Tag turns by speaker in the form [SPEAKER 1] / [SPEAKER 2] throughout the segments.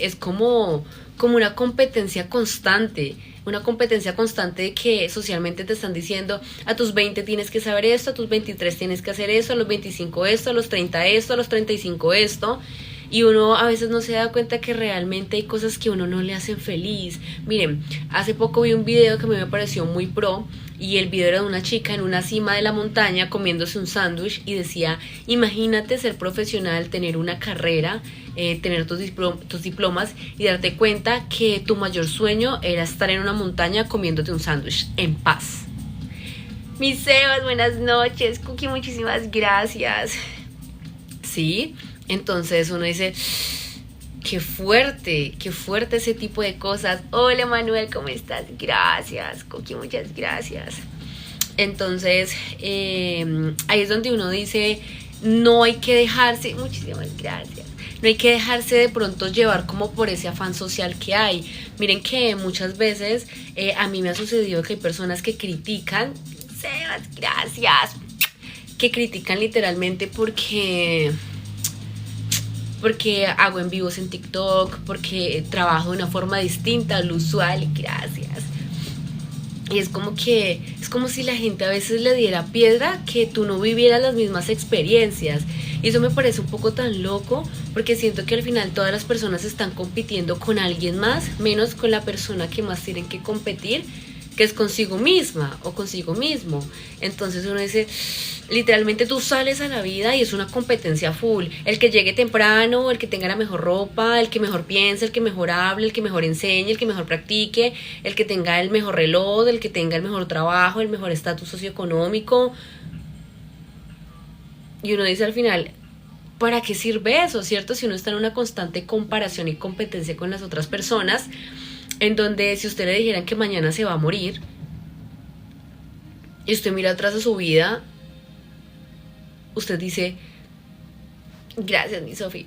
[SPEAKER 1] Es como una competencia constante de que socialmente te están diciendo a tus 20 tienes que saber esto, a tus 23 tienes que hacer esto, a los 25 esto, a los 30 esto, a los 35 esto. Y uno a veces no se da cuenta que realmente hay cosas que a uno no le hacen feliz. Miren, hace poco vi un video que a mí me pareció muy pro, y el video era de una chica en una cima de la montaña comiéndose un sándwich y decía: imagínate ser profesional, tener una carrera, tener tus diplomas y darte cuenta que tu mayor sueño era estar en una montaña comiéndote un sándwich en paz. Mis Sebas, buenas noches. Cookie, muchísimas gracias. Sí, entonces uno dice: qué fuerte ese tipo de cosas. Hola Manuel, ¿cómo estás? Gracias, Cookie, muchas gracias. Entonces, ahí es donde uno dice, no hay que dejarse, muchísimas gracias, no hay que dejarse de pronto llevar como por ese afán social que hay. Miren que muchas veces a mí me ha sucedido que hay personas que critican, Sebas, gracias, que critican literalmente porque hago en vivos en TikTok, porque trabajo de una forma distinta a lo usual, gracias. Y es como si la gente a veces le diera piedra que tú no vivieras las mismas experiencias. Y eso me parece un poco tan loco, porque siento que al final todas las personas están compitiendo con alguien más, menos con la persona que más tienen que competir, que es consigo misma o consigo mismo. Entonces uno dice, literalmente tú sales a la vida y es una competencia full. El que llegue temprano, el que tenga la mejor ropa, el que mejor piense, el que mejor hable, el que mejor enseñe, el que mejor practique, el que tenga el mejor reloj, el que tenga el mejor trabajo, el mejor estatus socioeconómico. Y uno dice al final, ¿para qué sirve eso, cierto? Si uno está en una constante comparación y competencia con las otras personas, en donde si usted le dijeran que mañana se va a morir y usted mira atrás de su vida, usted dice, gracias mi Sofi,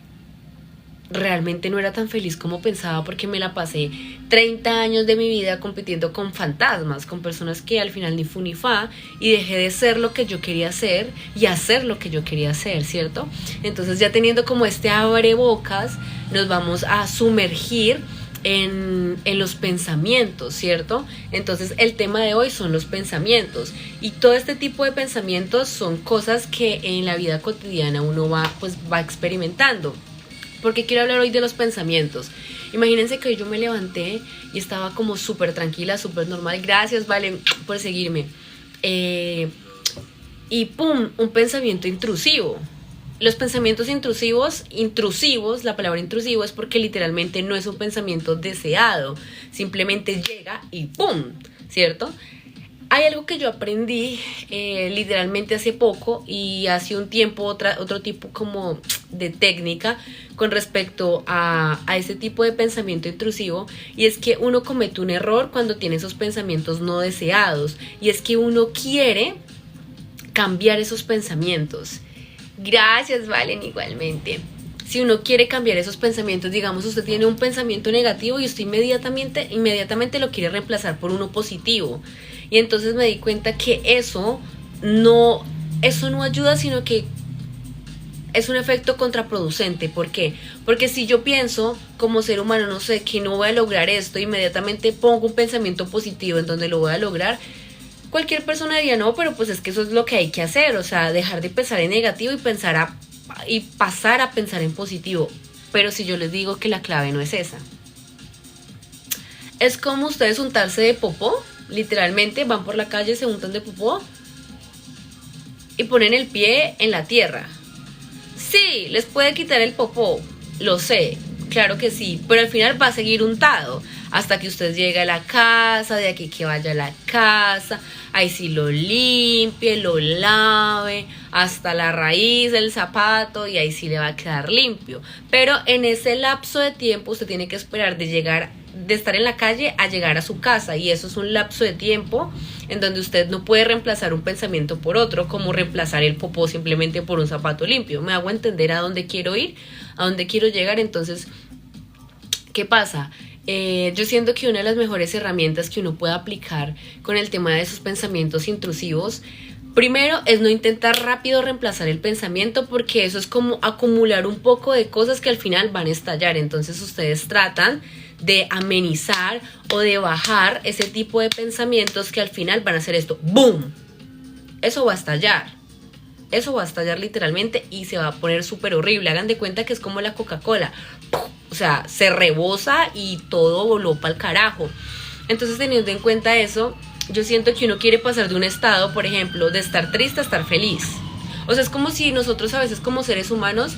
[SPEAKER 1] realmente no era tan feliz como pensaba, porque me la pasé 30 años de mi vida compitiendo con fantasmas, con personas que al final ni fu ni fa, y dejé de ser lo que yo quería ser y hacer lo que yo quería hacer, ¿cierto? Entonces, ya teniendo como este abrebocas, nos vamos a sumergir en los pensamientos, ¿cierto? Entonces el tema de hoy son los pensamientos, y todo este tipo de pensamientos son cosas que en la vida cotidiana uno va experimentando. ¿Por qué quiero hablar hoy de los pensamientos? Imagínense que hoy yo me levanté y estaba como súper tranquila, súper normal. Gracias, Valen, por seguirme. Y pum, un pensamiento intrusivo. Los pensamientos intrusivos, la palabra intrusivo es porque literalmente no es un pensamiento deseado, simplemente llega y ¡pum!, ¿cierto? Hay algo que yo aprendí literalmente hace poco, y hace un tiempo otro tipo como de técnica con respecto a ese tipo de pensamiento intrusivo, y es que uno comete un error cuando tiene esos pensamientos no deseados, y es que uno quiere cambiar esos pensamientos. Gracias, Valen, igualmente. Si uno quiere cambiar esos pensamientos, digamos, usted tiene un pensamiento negativo y usted inmediatamente lo quiere reemplazar por uno positivo. Y entonces me di cuenta que eso no ayuda, sino que es un efecto contraproducente. ¿Por qué? Porque si yo pienso como ser humano, no sé, que no voy a lograr esto, inmediatamente pongo un pensamiento positivo en donde lo voy a lograr, cualquier persona diría, no, pero pues es que eso es lo que hay que hacer, o sea, dejar de pensar en negativo y pasar a pensar en positivo. Pero si yo les digo que la clave no es esa, es como ustedes untarse de popó, literalmente van por la calle, se untan de popó y ponen el pie en la tierra. Sí, les puede quitar el popó, lo sé, claro que sí, pero al final va a seguir untado hasta que usted llegue a la casa, de aquí que vaya a la casa, ahí sí lo limpie, lo lave hasta la raíz del zapato, y ahí sí le va a quedar limpio. Pero en ese lapso de tiempo usted tiene que esperar de estar en la calle a llegar a su casa, y eso es un lapso de tiempo en donde usted no puede reemplazar un pensamiento por otro, como reemplazar el popó simplemente por un zapato limpio. Me hago entender a dónde quiero ir, a dónde quiero llegar. Entonces, ¿qué pasa? Yo siento que una de las mejores herramientas que uno puede aplicar con el tema de esos pensamientos intrusivos, Primero es no intentar rápido reemplazar el pensamiento, porque eso es como acumular un poco de cosas que al final van a estallar. Entonces ustedes tratan de amenizar o de bajar ese tipo de pensamientos que al final van a hacer esto. ¡Boom! Eso va a estallar. Eso va a estallar literalmente y se va a poner súper horrible. Hagan de cuenta que es como la Coca-Cola. O sea, se rebosa y todo voló para el carajo. Entonces, teniendo en cuenta eso, yo siento que uno quiere pasar de un estado, por ejemplo, de estar triste a estar feliz. O sea, es como si nosotros a veces como seres humanos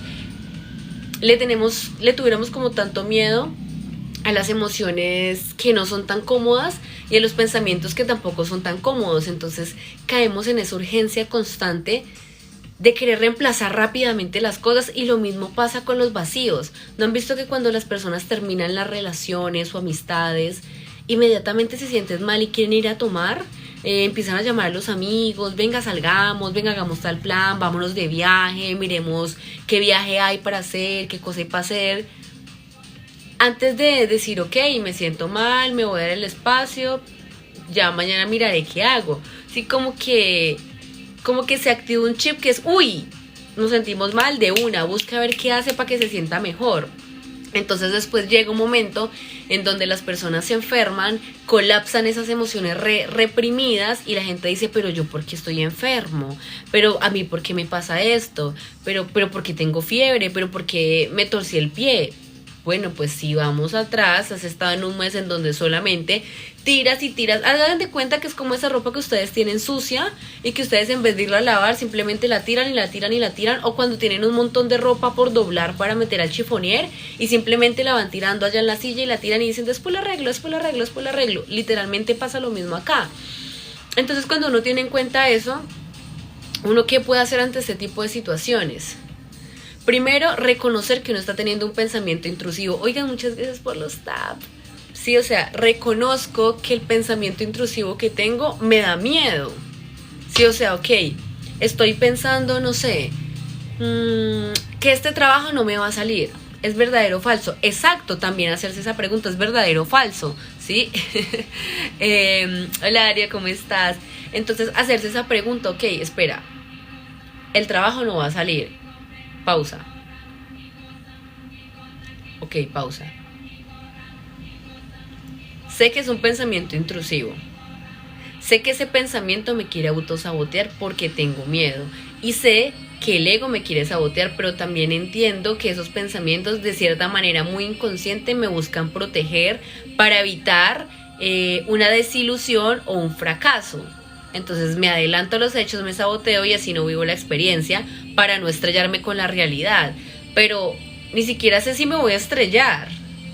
[SPEAKER 1] le tuviéramos como tanto miedo a las emociones que no son tan cómodas y a los pensamientos que tampoco son tan cómodos. Entonces caemos en esa urgencia constante de querer reemplazar rápidamente las cosas, y lo mismo pasa con los vacíos. ¿No han visto que cuando las personas terminan las relaciones o amistades, inmediatamente se sienten mal y quieren ir a tomar? Empiezan a llamar a los amigos, venga salgamos, venga hagamos tal plan, vámonos de viaje, miremos qué viaje hay para hacer, qué cosa hay para hacer. Antes de decir, ok, me siento mal, me voy a dar el espacio, ya mañana miraré qué hago. Sí, como que se activa un chip que es, uy, nos sentimos mal, de una, busca ver qué hace para que se sienta mejor. Entonces después llega un momento en donde las personas se enferman, colapsan esas emociones reprimidas, y la gente dice, pero yo ¿por qué estoy enfermo? Pero a mí ¿por qué me pasa esto? Pero ¿por qué tengo fiebre? ¿Pero por qué me torcí el pie? Bueno, pues si vamos atrás, has estado en un mes en donde solamente tiras y tiras. Hagan de cuenta que es como esa ropa que ustedes tienen sucia y que ustedes en vez de irla a lavar simplemente la tiran y la tiran y la tiran. O cuando tienen un montón de ropa por doblar para meter al chifonier y simplemente la van tirando allá en la silla y la tiran y dicen, después la arreglo, después la arreglo, después la arreglo. Literalmente pasa lo mismo acá. Entonces cuando uno tiene en cuenta eso, ¿uno qué puede hacer ante este tipo de situaciones? Primero, reconocer que uno está teniendo un pensamiento intrusivo. Oigan, muchas gracias por los taps. Sí, o sea, reconozco que el pensamiento intrusivo que tengo me da miedo. Sí, o sea, ok, estoy pensando, no sé, que este trabajo no me va a salir. ¿Es verdadero o falso? Exacto, también hacerse esa pregunta, ¿es verdadero o falso? ¿Sí? Hola, Aria, ¿cómo estás? Entonces, hacerse esa pregunta, ok, espera, el trabajo no va a salir. Pausa. Ok, pausa. Sé que es un pensamiento intrusivo. Sé que ese pensamiento me quiere autosabotear porque tengo miedo. Y sé que el ego me quiere sabotear, pero también entiendo que esos pensamientos de cierta manera muy inconsciente me buscan proteger para evitar una desilusión o un fracaso. Entonces me adelanto a los hechos, me saboteo y así no vivo la experiencia para no estrellarme con la realidad. Pero ni siquiera sé si me voy a estrellar,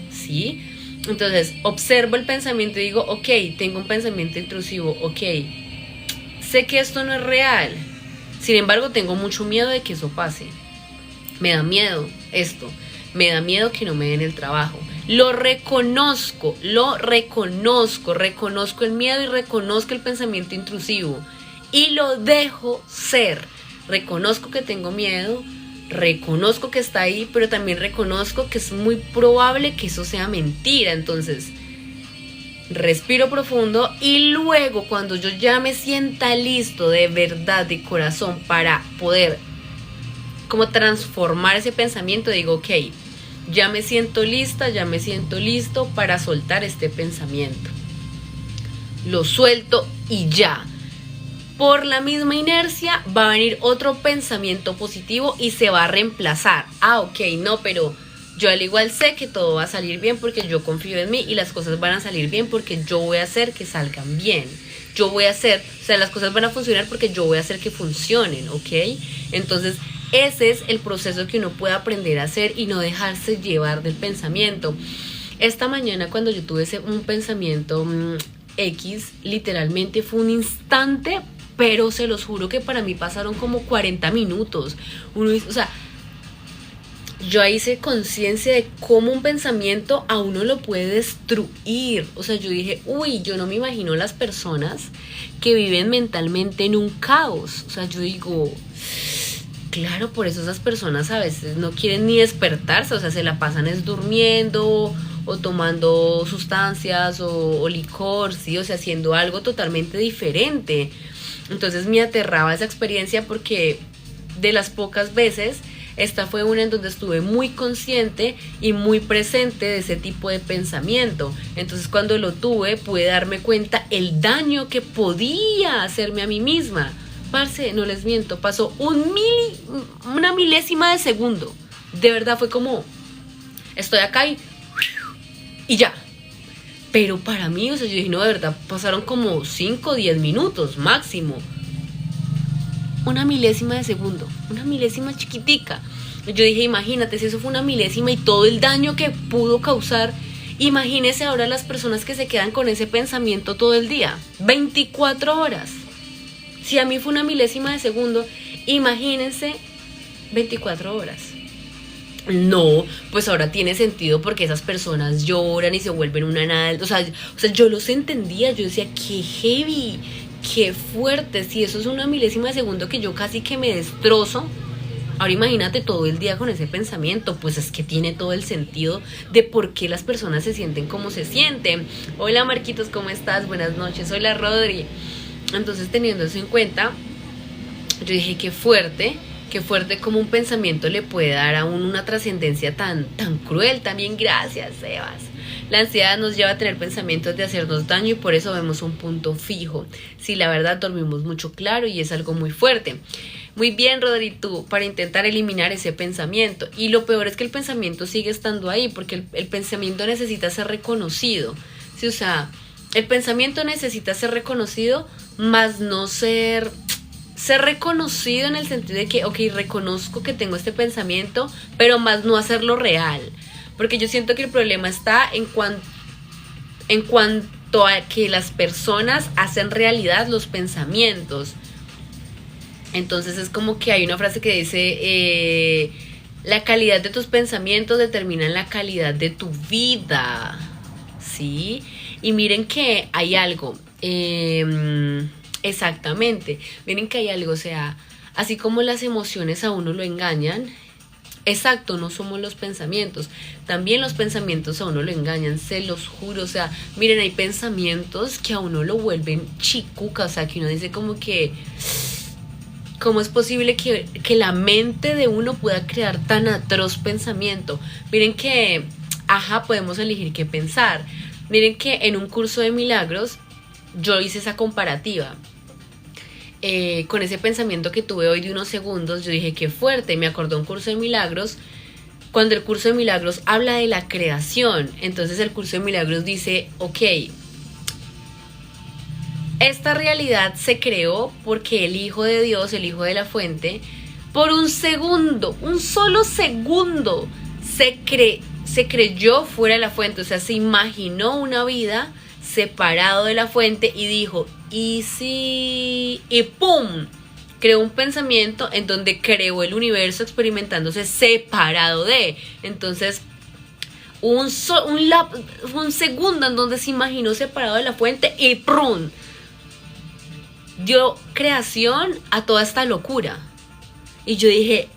[SPEAKER 1] ¿sí? Entonces observo el pensamiento y digo, ok, tengo un pensamiento intrusivo, ok, sé que esto no es real. Sin embargo, tengo mucho miedo de que eso pase. Me da miedo esto, me da miedo que no me den el trabajo. Lo reconozco, reconozco el miedo y reconozco el pensamiento intrusivo y lo dejo ser. Reconozco que tengo miedo, reconozco que está ahí, pero también reconozco que es muy probable que eso sea mentira. Entonces, respiro profundo y luego cuando yo ya me sienta listo de verdad, de corazón, para poder como transformar ese pensamiento, digo, ok, ya me siento lista, ya me siento listo para soltar este pensamiento. Lo suelto y ya. Por la misma inercia va a venir otro pensamiento positivo y se va a reemplazar. Ah, ok, no, pero yo al igual sé que todo va a salir bien porque yo confío en mí y las cosas van a salir bien porque yo voy a hacer que salgan bien. Yo voy a hacer, o sea, las cosas van a funcionar porque yo voy a hacer que funcionen, ¿ok? Entonces, ese es el proceso que uno puede aprender a hacer y no dejarse llevar del pensamiento. Esta mañana cuando yo tuve un pensamiento X, literalmente fue un instante, pero se los juro que para mí pasaron como 40 minutos. O sea, yo hice conciencia de cómo un pensamiento a uno lo puede destruir. O sea, yo dije, uy, yo no me imagino las personas que viven mentalmente en un caos. O sea, yo digo, claro, por eso esas personas a veces no quieren ni despertarse, o sea, se la pasan es durmiendo o tomando sustancias o licor, ¿sí? O sea, haciendo algo totalmente diferente. Entonces me aterraba esa experiencia porque de las pocas veces, esta fue una en donde estuve muy consciente y muy presente de ese tipo de pensamiento. Entonces cuando lo tuve pude darme cuenta el daño que podía hacerme a mí misma. Parce, no les miento, pasó una milésima de segundo. De verdad fue como, estoy acá y ya. Pero para mí, o sea, yo dije, no, de verdad, pasaron como 5 o 10 minutos máximo. Una milésima de segundo, una milésima chiquitica. Yo dije, imagínate, si eso fue una milésima y todo el daño que pudo causar, imagínese ahora las personas que se quedan con ese pensamiento todo el día, 24 horas. Si a mí fue una milésima de segundo, imagínense 24 horas. No, pues ahora tiene sentido porque esas personas lloran y se vuelven una nada. O sea, yo los entendía, yo decía, qué heavy, qué fuerte. Si eso es una milésima de segundo que yo casi que me destrozo, ahora imagínate todo el día con ese pensamiento. Pues es que tiene todo el sentido de por qué las personas se sienten como se sienten. Hola Marquitos, ¿cómo estás? Buenas noches, hola Rodri. Entonces, teniendo eso en cuenta, yo dije, qué fuerte como un pensamiento le puede dar a uno una trascendencia tan cruel. También gracias, Sebas. La ansiedad nos lleva a tener pensamientos de hacernos daño y por eso vemos un punto fijo. Sí, la verdad, dormimos mucho claro y es algo muy fuerte. Muy bien, Rodri, tú, para intentar eliminar ese pensamiento. Y lo peor es que el pensamiento sigue estando ahí porque el pensamiento necesita ser reconocido. Sí, o sea, el pensamiento necesita ser reconocido, más no ser reconocido en el sentido de que, ok, reconozco que tengo este pensamiento, pero más no hacerlo real. Porque yo siento que el problema está en cuanto a que las personas hacen realidad los pensamientos. Entonces es como que hay una frase que dice, la calidad de tus pensamientos determina la calidad de tu vida. ¿Sí? Y miren que hay algo, exactamente, miren que hay algo, o sea, así como las emociones a uno lo engañan, exacto, no somos los pensamientos, también los pensamientos a uno lo engañan, se los juro. O sea, miren, hay pensamientos que a uno lo vuelven chicuca, o sea, que uno dice como que, ¿cómo es posible que la mente de uno pueda crear tan atroz pensamiento? Miren que, podemos elegir qué pensar. Miren que en un curso de milagros yo hice esa comparativa. Con ese pensamiento que tuve hoy de unos segundos, yo dije, qué fuerte. Me acordó un curso de milagros, cuando el curso de milagros habla de la creación. Entonces el curso de milagros dice, ok, esta realidad se creó porque el Hijo de Dios, el Hijo de la Fuente, por un segundo, un solo segundo, se creyó fuera de la fuente. O sea, se imaginó una vida separado de la fuente y dijo, ¿y si? Y ¡pum! Creó un pensamiento en donde creó el universo experimentándose separado de. Entonces, un segundo en donde se imaginó separado de la fuente y ¡pum! Dio creación a toda esta locura. Y yo dije,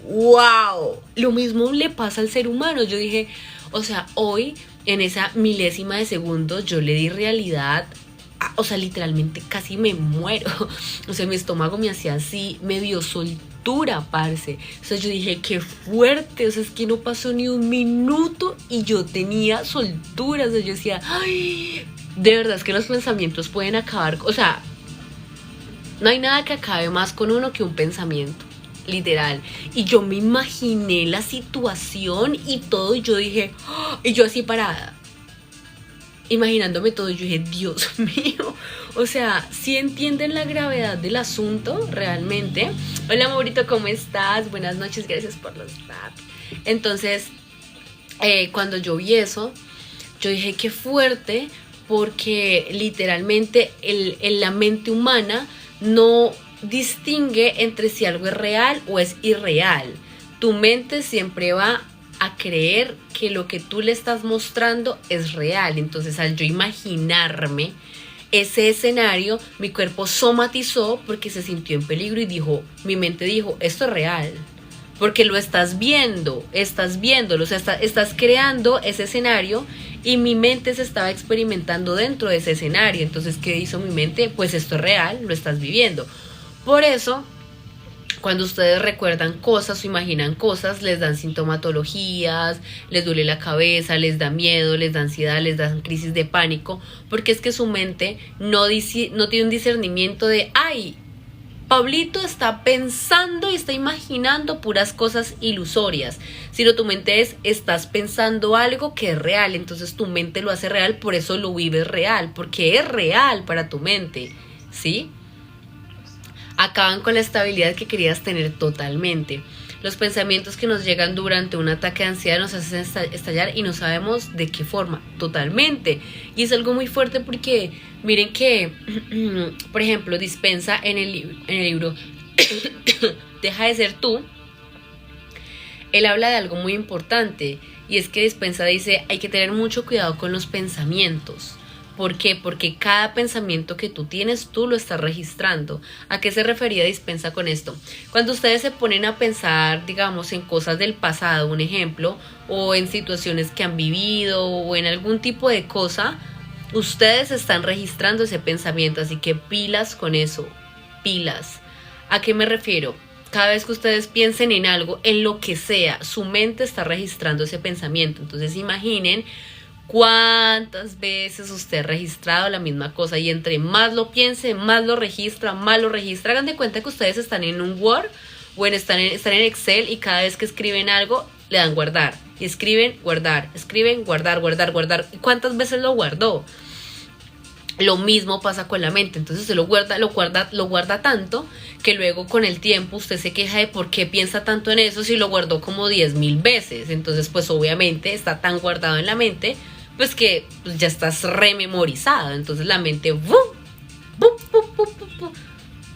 [SPEAKER 1] wow, lo mismo le pasa al ser humano. Yo dije, o sea, hoy en esa milésima de segundos yo le di realidad, o sea, literalmente casi me muero. O sea, mi estómago me hacía así, me dio soltura, parce. O sea, yo dije, qué fuerte, o sea, es que no pasó ni un minuto y yo tenía soltura. O sea, yo decía, ay, de verdad es que los pensamientos pueden acabar, o sea, no hay nada que acabe más con uno que un pensamiento, literal. Y yo me imaginé la situación y todo, y yo dije, ¡oh! Y yo así parada, imaginándome todo, yo dije, Dios mío. O sea, ¿sí entienden la gravedad del asunto realmente? Hola, Maurito, ¿cómo estás? Buenas noches, gracias por los taps. Entonces, cuando yo vi eso, yo dije, qué fuerte, porque literalmente la mente humana no distingue entre si algo es real o es irreal. Tu mente siempre va a creer que lo que tú le estás mostrando es real. Entonces, al yo imaginarme ese escenario, mi cuerpo somatizó porque se sintió en peligro y mi mente dijo, esto es real, porque lo estás viéndolo, o sea, estás creando ese escenario y mi mente se estaba experimentando dentro de ese escenario. Entonces, ¿qué hizo mi mente? Pues esto es real, lo estás viviendo. Por eso, cuando ustedes recuerdan cosas o imaginan cosas, les dan sintomatologías, les duele la cabeza, les da miedo, les da ansiedad, les dan crisis de pánico, porque es que su mente no tiene un discernimiento de, ay, Pablito está pensando y está imaginando puras cosas ilusorias, sino tu mente estás pensando algo que es real, entonces tu mente lo hace real, por eso lo vives real, porque es real para tu mente, ¿sí? Acaban con la estabilidad que querías tener totalmente. Los pensamientos que nos llegan durante un ataque de ansiedad nos hacen estallar y no sabemos de qué forma, totalmente. Y es algo muy fuerte porque miren que, por ejemplo, Dispensa en el libro Deja de ser tú, él habla de algo muy importante y es que Dispensa dice, hay que tener mucho cuidado con los pensamientos. ¿Por qué? Porque cada pensamiento que tú tienes, tú lo estás registrando. ¿A qué se refería Dispensa con esto? Cuando ustedes se ponen a pensar, digamos, en cosas del pasado, un ejemplo, o en situaciones que han vivido, o en algún tipo de cosa, ustedes están registrando ese pensamiento, así que pilas con eso, pilas. ¿A qué me refiero? Cada vez que ustedes piensen en algo, en lo que sea, su mente está registrando ese pensamiento. Entonces imaginen cuántas veces usted ha registrado la misma cosa y entre más lo piense, más lo registra, más lo registra. Hagan de cuenta que ustedes están en un Word o están en Excel y cada vez que escriben algo le dan guardar y escriben guardar, guardar. ¿Y cuántas veces lo guardó? Lo mismo pasa con la mente, entonces usted lo guarda tanto que luego con el tiempo usted se queja de por qué piensa tanto en eso si lo guardó como 10,000 veces. Entonces pues obviamente está tan guardado en la mente pues que pues, ya estás rememorizado, entonces la mente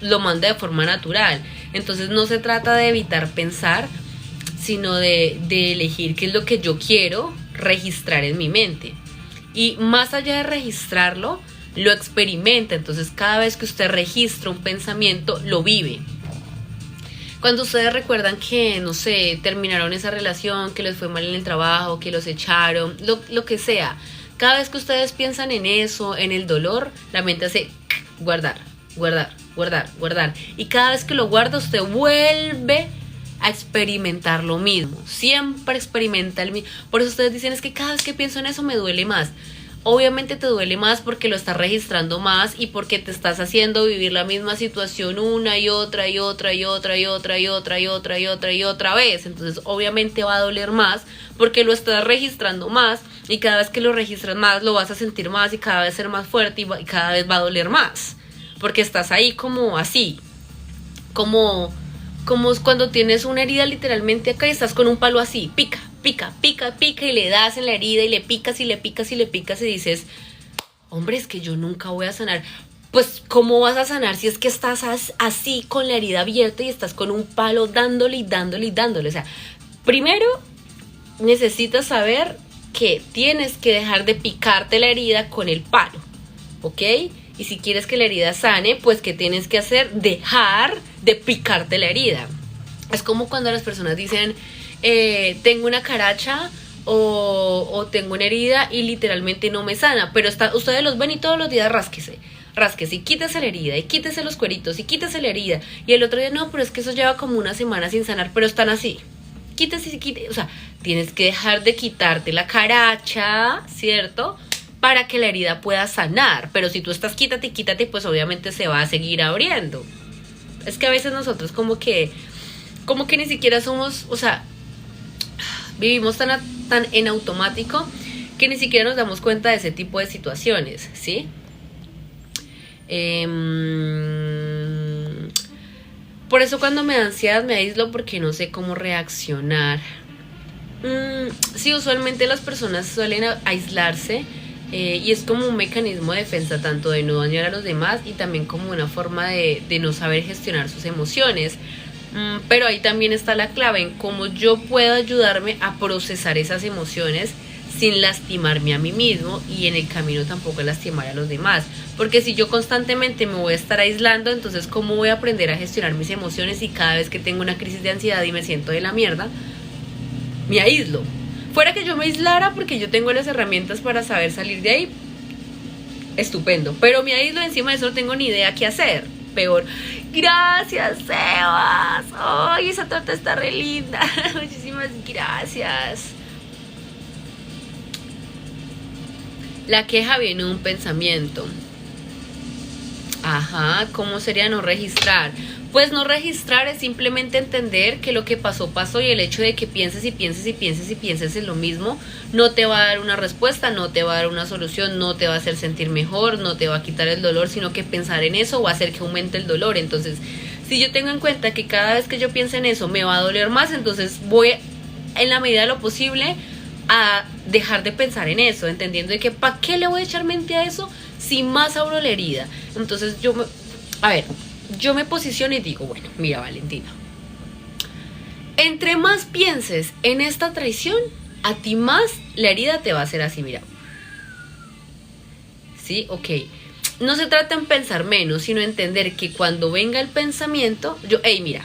[SPEAKER 1] lo manda de forma natural. Entonces no se trata de evitar pensar, sino de elegir qué es lo que yo quiero registrar en mi mente. Y más allá de registrarlo, lo experimenta. Entonces cada vez que usted registra un pensamiento, lo vive. Cuando ustedes recuerdan que, no sé, terminaron esa relación, que les fue mal en el trabajo, que los echaron, lo que sea, cada vez que ustedes piensan en eso, en el dolor, la mente hace guardar. Y cada vez que lo guarda, usted vuelve a experimentar lo mismo. Siempre experimenta el mismo. Por eso ustedes dicen, es que cada vez que pienso en eso me duele más. Obviamente te duele más porque lo estás registrando más y porque te estás haciendo vivir la misma situación una y otra vez. Entonces obviamente va a doler más porque lo estás registrando más y cada vez que lo registras más lo vas a sentir más y cada vez ser más fuerte y cada vez va a doler más. Porque estás ahí como así, como cuando tienes una herida literalmente acá y estás con un palo así, pica y le das en la herida y le picas y dices, hombre, es que yo nunca voy a sanar. Pues ¿cómo vas a sanar si es que estás así con la herida abierta y estás con un palo dándole? O sea, primero necesitas saber que tienes que dejar de picarte la herida con el palo, ¿ok? Y si quieres que la herida sane, pues ¿qué tienes que hacer? Dejar de picarte la herida. Es como cuando las personas dicen, tengo una caracha o tengo una herida y literalmente no me sana, pero ustedes los ven y todos los días rásquese y quítese la herida y quítese los cueritos y quítese la herida y el otro día no, pero es que eso lleva como una semana sin sanar, pero están así, quítese, o sea, tienes que dejar de quitarte la caracha, ¿cierto? Para que la herida pueda sanar, pero si tú estás quítate, pues obviamente se va a seguir abriendo. Es que a veces nosotros como que ni siquiera somos, o sea, vivimos tan en automático que ni siquiera nos damos cuenta de ese tipo de situaciones, ¿sí? Por eso cuando me da ansiedad me aíslo porque no sé cómo reaccionar. Sí, usualmente las personas suelen aislarse y es como un mecanismo de defensa tanto de no dañar a los demás y también como una forma de no saber gestionar sus emociones. Pero ahí también está la clave en cómo yo puedo ayudarme a procesar esas emociones sin lastimarme a mí mismo y en el camino tampoco lastimar a los demás, porque si yo constantemente me voy a estar aislando, entonces ¿cómo voy a aprender a gestionar mis emociones? Y cada vez que tengo una crisis de ansiedad y me siento de la mierda, me aíslo, Fuera que yo me aislara porque yo tengo las herramientas para saber salir de ahí, estupendo. Pero me aíslo, encima de eso no tengo ni idea qué hacer. Peor. Gracias, Sebas. Ay, esa torta está re linda. Muchísimas gracias. La queja viene de un pensamiento. Ajá, ¿cómo sería no registrar? Pues no registrar es simplemente entender que lo que pasó, pasó, y el hecho de que pienses y pienses y pienses y pienses en lo mismo no te va a dar una respuesta, no te va a dar una solución, no te va a hacer sentir mejor, no te va a quitar el dolor, sino que pensar en eso va a hacer que aumente el dolor. Entonces, si yo tengo en cuenta que cada vez que yo piense en eso me va a doler más, entonces voy en la medida de lo posible a dejar de pensar en eso, entendiendo de que ¿para qué le voy a echar mente a eso si más abro la herida? Entonces yo me posiciono y digo, bueno, mira, Valentina, entre más pienses en esta traición, a ti más la herida te va a hacer así, mira. ¿Sí? Ok. No se trata en pensar menos, sino entender que cuando venga el pensamiento, mira,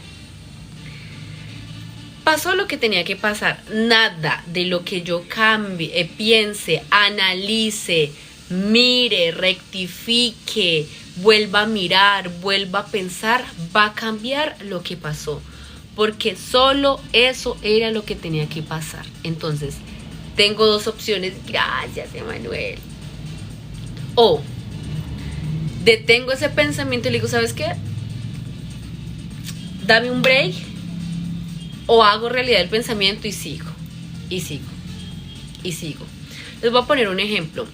[SPEAKER 1] pasó lo que tenía que pasar. Nada de lo que yo cambie, piense, analice, mire, rectifique, vuelva a mirar, vuelva a pensar, va a cambiar lo que pasó. Porque solo eso era lo que tenía que pasar. Entonces, tengo dos opciones. Gracias, Emanuel. O detengo ese pensamiento y le digo, ¿sabes qué? Dame un break. O hago realidad el pensamiento y sigo. Y sigo. Y sigo. Les voy a poner un ejemplo.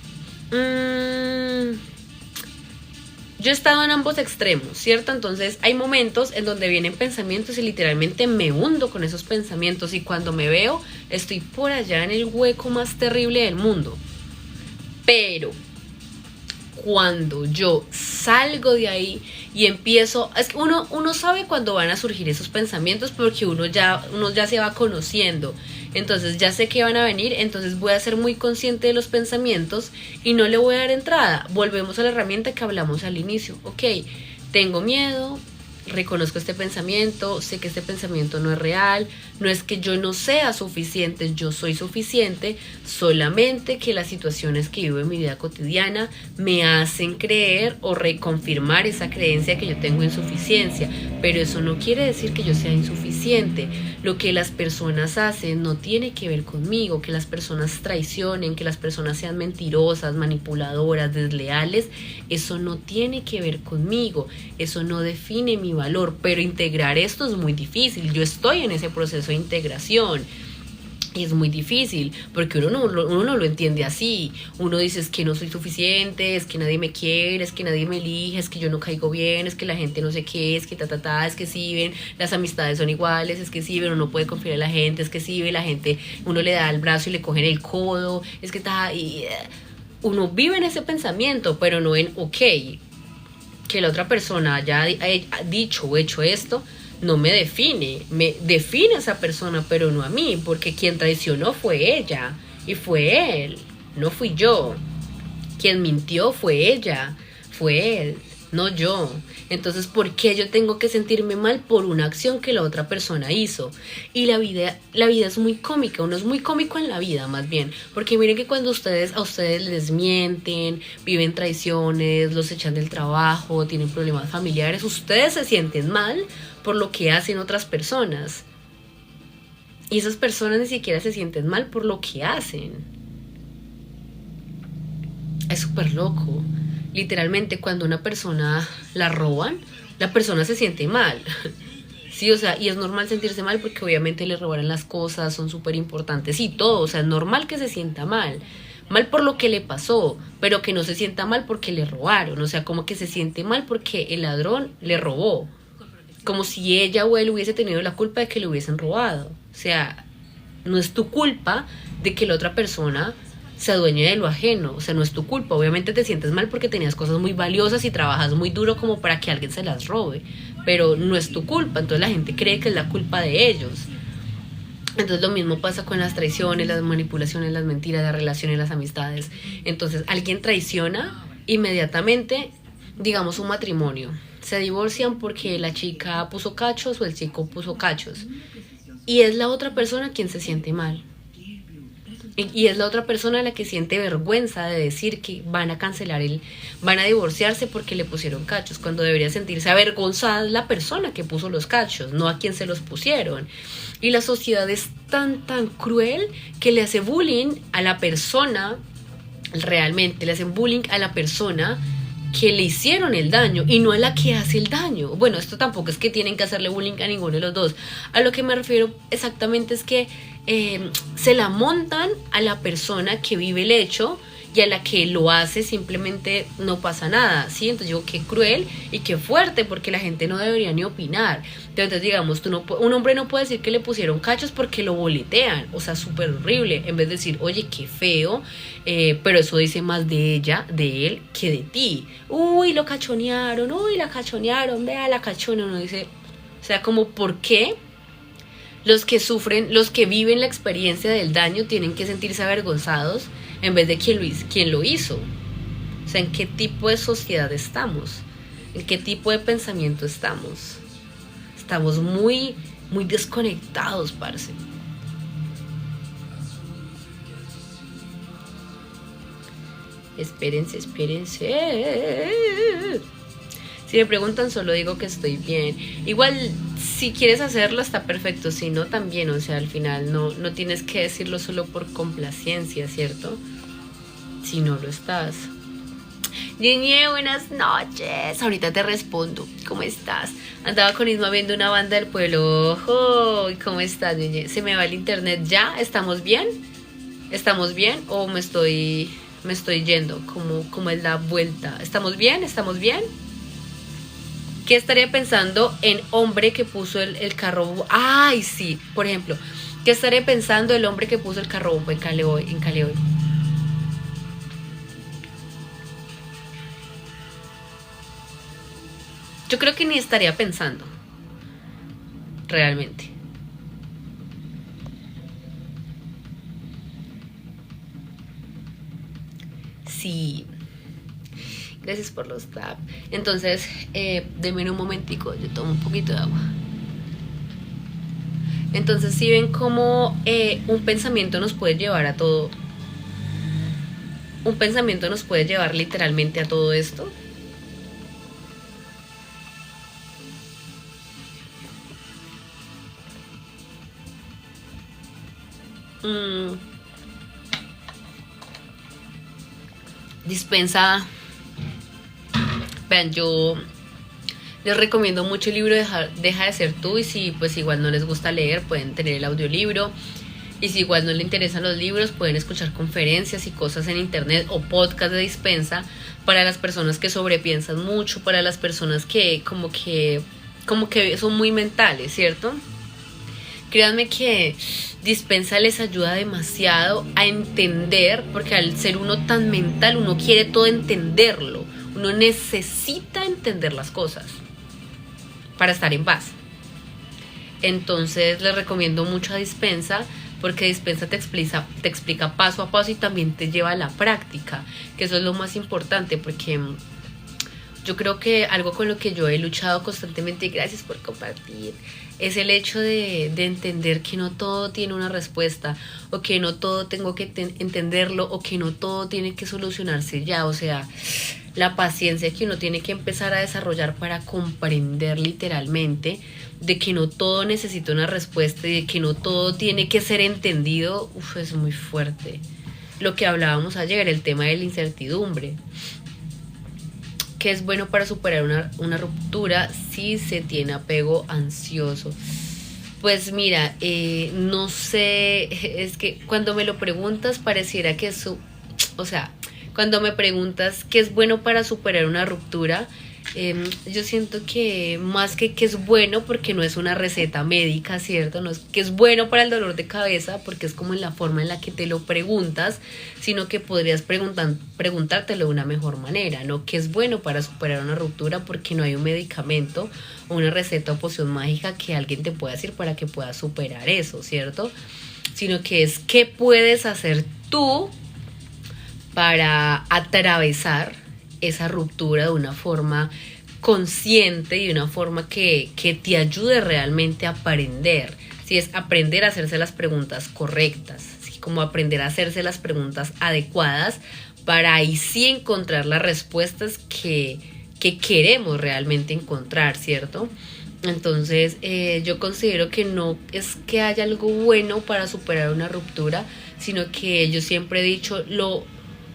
[SPEAKER 1] Yo he estado en ambos extremos, ¿cierto? Entonces hay momentos en donde vienen pensamientos y literalmente me hundo con esos pensamientos, y cuando me veo estoy por allá en el hueco más terrible del mundo. Pero cuando yo salgo de ahí y empiezo, es que uno sabe cuando van a surgir esos pensamientos porque uno ya se va conociendo. Entonces ya sé que van a venir, entonces voy a ser muy consciente de los pensamientos y no le voy a dar entrada. Volvemos a la herramienta que hablamos al inicio. Ok, tengo miedo, reconozco este pensamiento, sé que este pensamiento no es real, no es que yo no sea suficiente, yo soy suficiente, solamente que las situaciones que vivo en mi vida cotidiana me hacen creer o reconfirmar esa creencia que yo tengo insuficiencia, pero eso no quiere decir que yo sea insuficiente. Lo que las personas hacen no tiene que ver conmigo, que las personas traicionen, que las personas sean mentirosas, manipuladoras, desleales, eso no tiene que ver conmigo, eso no define mi valor, pero integrar esto es muy difícil. Yo estoy en ese proceso de integración y es muy difícil porque uno no lo entiende así. Uno dice, es que no soy suficiente, es que nadie me quiere, es que nadie me elige, es que yo no caigo bien, es que la gente no sé qué, es que es que si ven, las amistades son iguales, es que si ven, uno no puede confiar en la gente, es que si ve la gente, uno le da el brazo y le cogen el codo, es que uno vive en ese pensamiento, pero no en, ok, que la otra persona haya dicho o hecho esto no me define, me define a esa persona, pero no a mí, porque quien traicionó fue ella y fue él, no fui yo. Quien mintió fue ella, fue él, no yo. Entonces, ¿por qué yo tengo que sentirme mal por una acción que la otra persona hizo? Y la vida es muy cómica, uno es muy cómico en la vida más bien, porque miren que cuando a ustedes les mienten, viven traiciones, los echan del trabajo, tienen problemas familiares, ustedes se sienten mal por lo que hacen otras personas. Y esas personas ni siquiera se sienten mal por lo que hacen. Es súper loco. Literalmente, cuando una persona la roban, la persona se siente mal. Sí, o sea, y es normal sentirse mal porque obviamente le robaron las cosas, son súper importantes y todo. O sea, es normal que se sienta mal. Mal por lo que le pasó, pero que no se sienta mal porque le robaron. O sea, como que se siente mal porque el ladrón le robó. Como si ella o él hubiese tenido la culpa de que le hubiesen robado. O sea, no es tu culpa de que la otra persona se adueñe de lo ajeno. O sea, no es tu culpa. Obviamente te sientes mal porque tenías cosas muy valiosas y trabajas muy duro como para que alguien se las robe. Pero no es tu culpa. Entonces la gente cree que es la culpa de ellos. Entonces lo mismo pasa con las traiciones, las manipulaciones, las mentiras, las relaciones, las amistades. Entonces alguien traiciona inmediatamente, digamos, un matrimonio. Se divorcian porque la chica puso cachos o el chico puso cachos. Y es la otra persona quien se siente mal. Y es la otra persona la que siente vergüenza de decir que van a divorciarse porque le pusieron cachos, cuando debería sentirse avergonzada la persona que puso los cachos, no a quien se los pusieron. Y la sociedad es tan cruel que le hace bullying a la persona, realmente le hacen bullying a la persona que le hicieron el daño y no a la que hace el daño. Bueno, esto tampoco es que tienen que hacerle bullying a ninguno de los dos. A lo que me refiero exactamente es que se la montan a la persona que vive el hecho y a la que lo hace simplemente no pasa nada, ¿sí? Entonces digo, qué cruel y qué fuerte, porque la gente no debería ni opinar. Entonces digamos, un hombre no puede decir que le pusieron cachos porque lo boletean, o sea, súper horrible, en vez de decir, oye, qué feo, pero eso dice más de ella, de él, que de ti. Uy, lo cachonearon, uy, la cachonearon, vea la cachona, uno dice, o sea, como, ¿por qué los que sufren, los que viven la experiencia del daño tienen que sentirse avergonzados en vez de quien lo hizo? O sea, ¿en qué tipo de sociedad estamos? ¿En qué tipo de pensamiento estamos? Estamos muy desconectados, parce. Espérense. Si me preguntan, solo digo que estoy bien. Igual, si quieres hacerlo, está perfecto. Si no, también. O sea, al final no tienes que decirlo solo por complacencia, ¿cierto? Si no lo estás. Ñeñe, buenas noches. Ahorita te respondo. ¿Cómo estás? Andaba con Isma viendo una banda del pueblo. Ojo, ¿cómo estás, Ñeñe? ¿Se me va el internet ya? ¿Estamos bien? ¿Estamos bien? ¿O me estoy yendo? ¿Cómo es la vuelta? ¿Estamos bien? ¿Estamos bien? ¿Qué estaría pensando en hombre que puso el carro bomba? Ay, sí, por ejemplo, ¿qué estaría pensando el hombre que puso el carro bomba en Calehoy? Yo creo que ni estaría pensando, realmente. Sí. Gracias por los taps. Entonces, denme un momentico, yo tomo un poquito de agua. Entonces, si ven cómo un pensamiento nos puede llevar a todo. Un pensamiento nos puede llevar literalmente a todo esto. Dispensa. Vean, yo les recomiendo mucho el libro Deja de ser tú, y si pues igual no les gusta leer, pueden tener el audiolibro, y si igual no les interesan los libros, pueden escuchar conferencias y cosas en internet o podcast de Dispensa, para las personas que sobrepiensan mucho, para las personas que como que son muy mentales, ¿cierto? Créanme que Dispensa les ayuda demasiado a entender, porque al ser uno tan mental, uno quiere todo entenderlo. Uno necesita entender las cosas para estar en paz. Entonces les recomiendo mucho a Dispensa, porque Dispensa te explica paso a paso y también te lleva a la práctica, que eso es lo más importante, porque yo creo que algo con lo que yo he luchado constantemente, y gracias por compartir, es el hecho de entender que no todo tiene una respuesta, o que no todo tengo que entenderlo, o que no todo tiene que solucionarse ya. O sea, la paciencia que uno tiene que empezar a desarrollar para comprender literalmente de que no todo necesita una respuesta y de que no todo tiene que ser entendido, es muy fuerte. Lo que hablábamos ayer, el tema de la incertidumbre. ¿Qué es bueno para superar una ruptura si se tiene apego ansioso? Pues mira, no sé, es que cuando me lo preguntas pareciera que eso, o sea, cuando me preguntas qué es bueno para superar una ruptura, yo siento que más que es bueno, porque no es una receta médica, ¿cierto? No es que es bueno para el dolor de cabeza, porque es como en la forma en la que te lo preguntas, sino que podrías preguntártelo de una mejor manera, ¿no? Que es bueno para superar una ruptura, porque no hay un medicamento o una receta o poción mágica que alguien te pueda decir para que puedas superar eso, ¿cierto? Sino que es qué puedes hacer tú para atravesar esa ruptura de una forma consciente y de una forma que te ayude realmente a aprender. Si es aprender a hacerse las preguntas correctas, ¿sí? como aprender a hacerse las preguntas adecuadas para ahí sí encontrar las respuestas que queremos realmente encontrar, ¿cierto? Entonces yo considero que no es que haya algo bueno para superar una ruptura, sino que yo siempre he dicho lo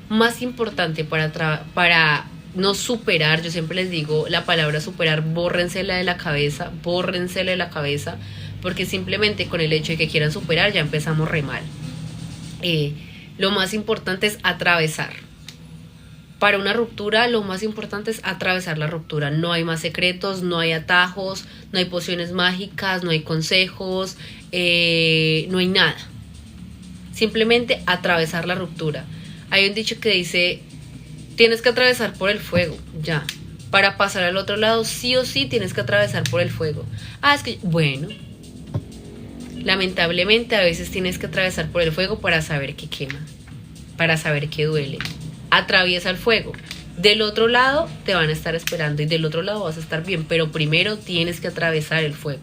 [SPEAKER 1] más importante para no superar, yo siempre les digo la palabra superar, bórrensela de la cabeza, porque simplemente con el hecho de que quieran superar ya empezamos re mal. Lo más importante es atravesar. Para una ruptura lo más importante es atravesar la ruptura. No hay más secretos, no hay atajos, no hay pociones mágicas, no hay consejos, no hay nada. Simplemente atravesar la ruptura. Hay un dicho que dice, tienes que atravesar por el fuego, ya. Para pasar al otro lado, sí o sí tienes que atravesar por el fuego. Es que, bueno, lamentablemente a veces tienes que atravesar por el fuego para saber que quema, para saber que duele. Atraviesa el fuego. Del otro lado te van a estar esperando y del otro lado vas a estar bien, pero primero tienes que atravesar el fuego.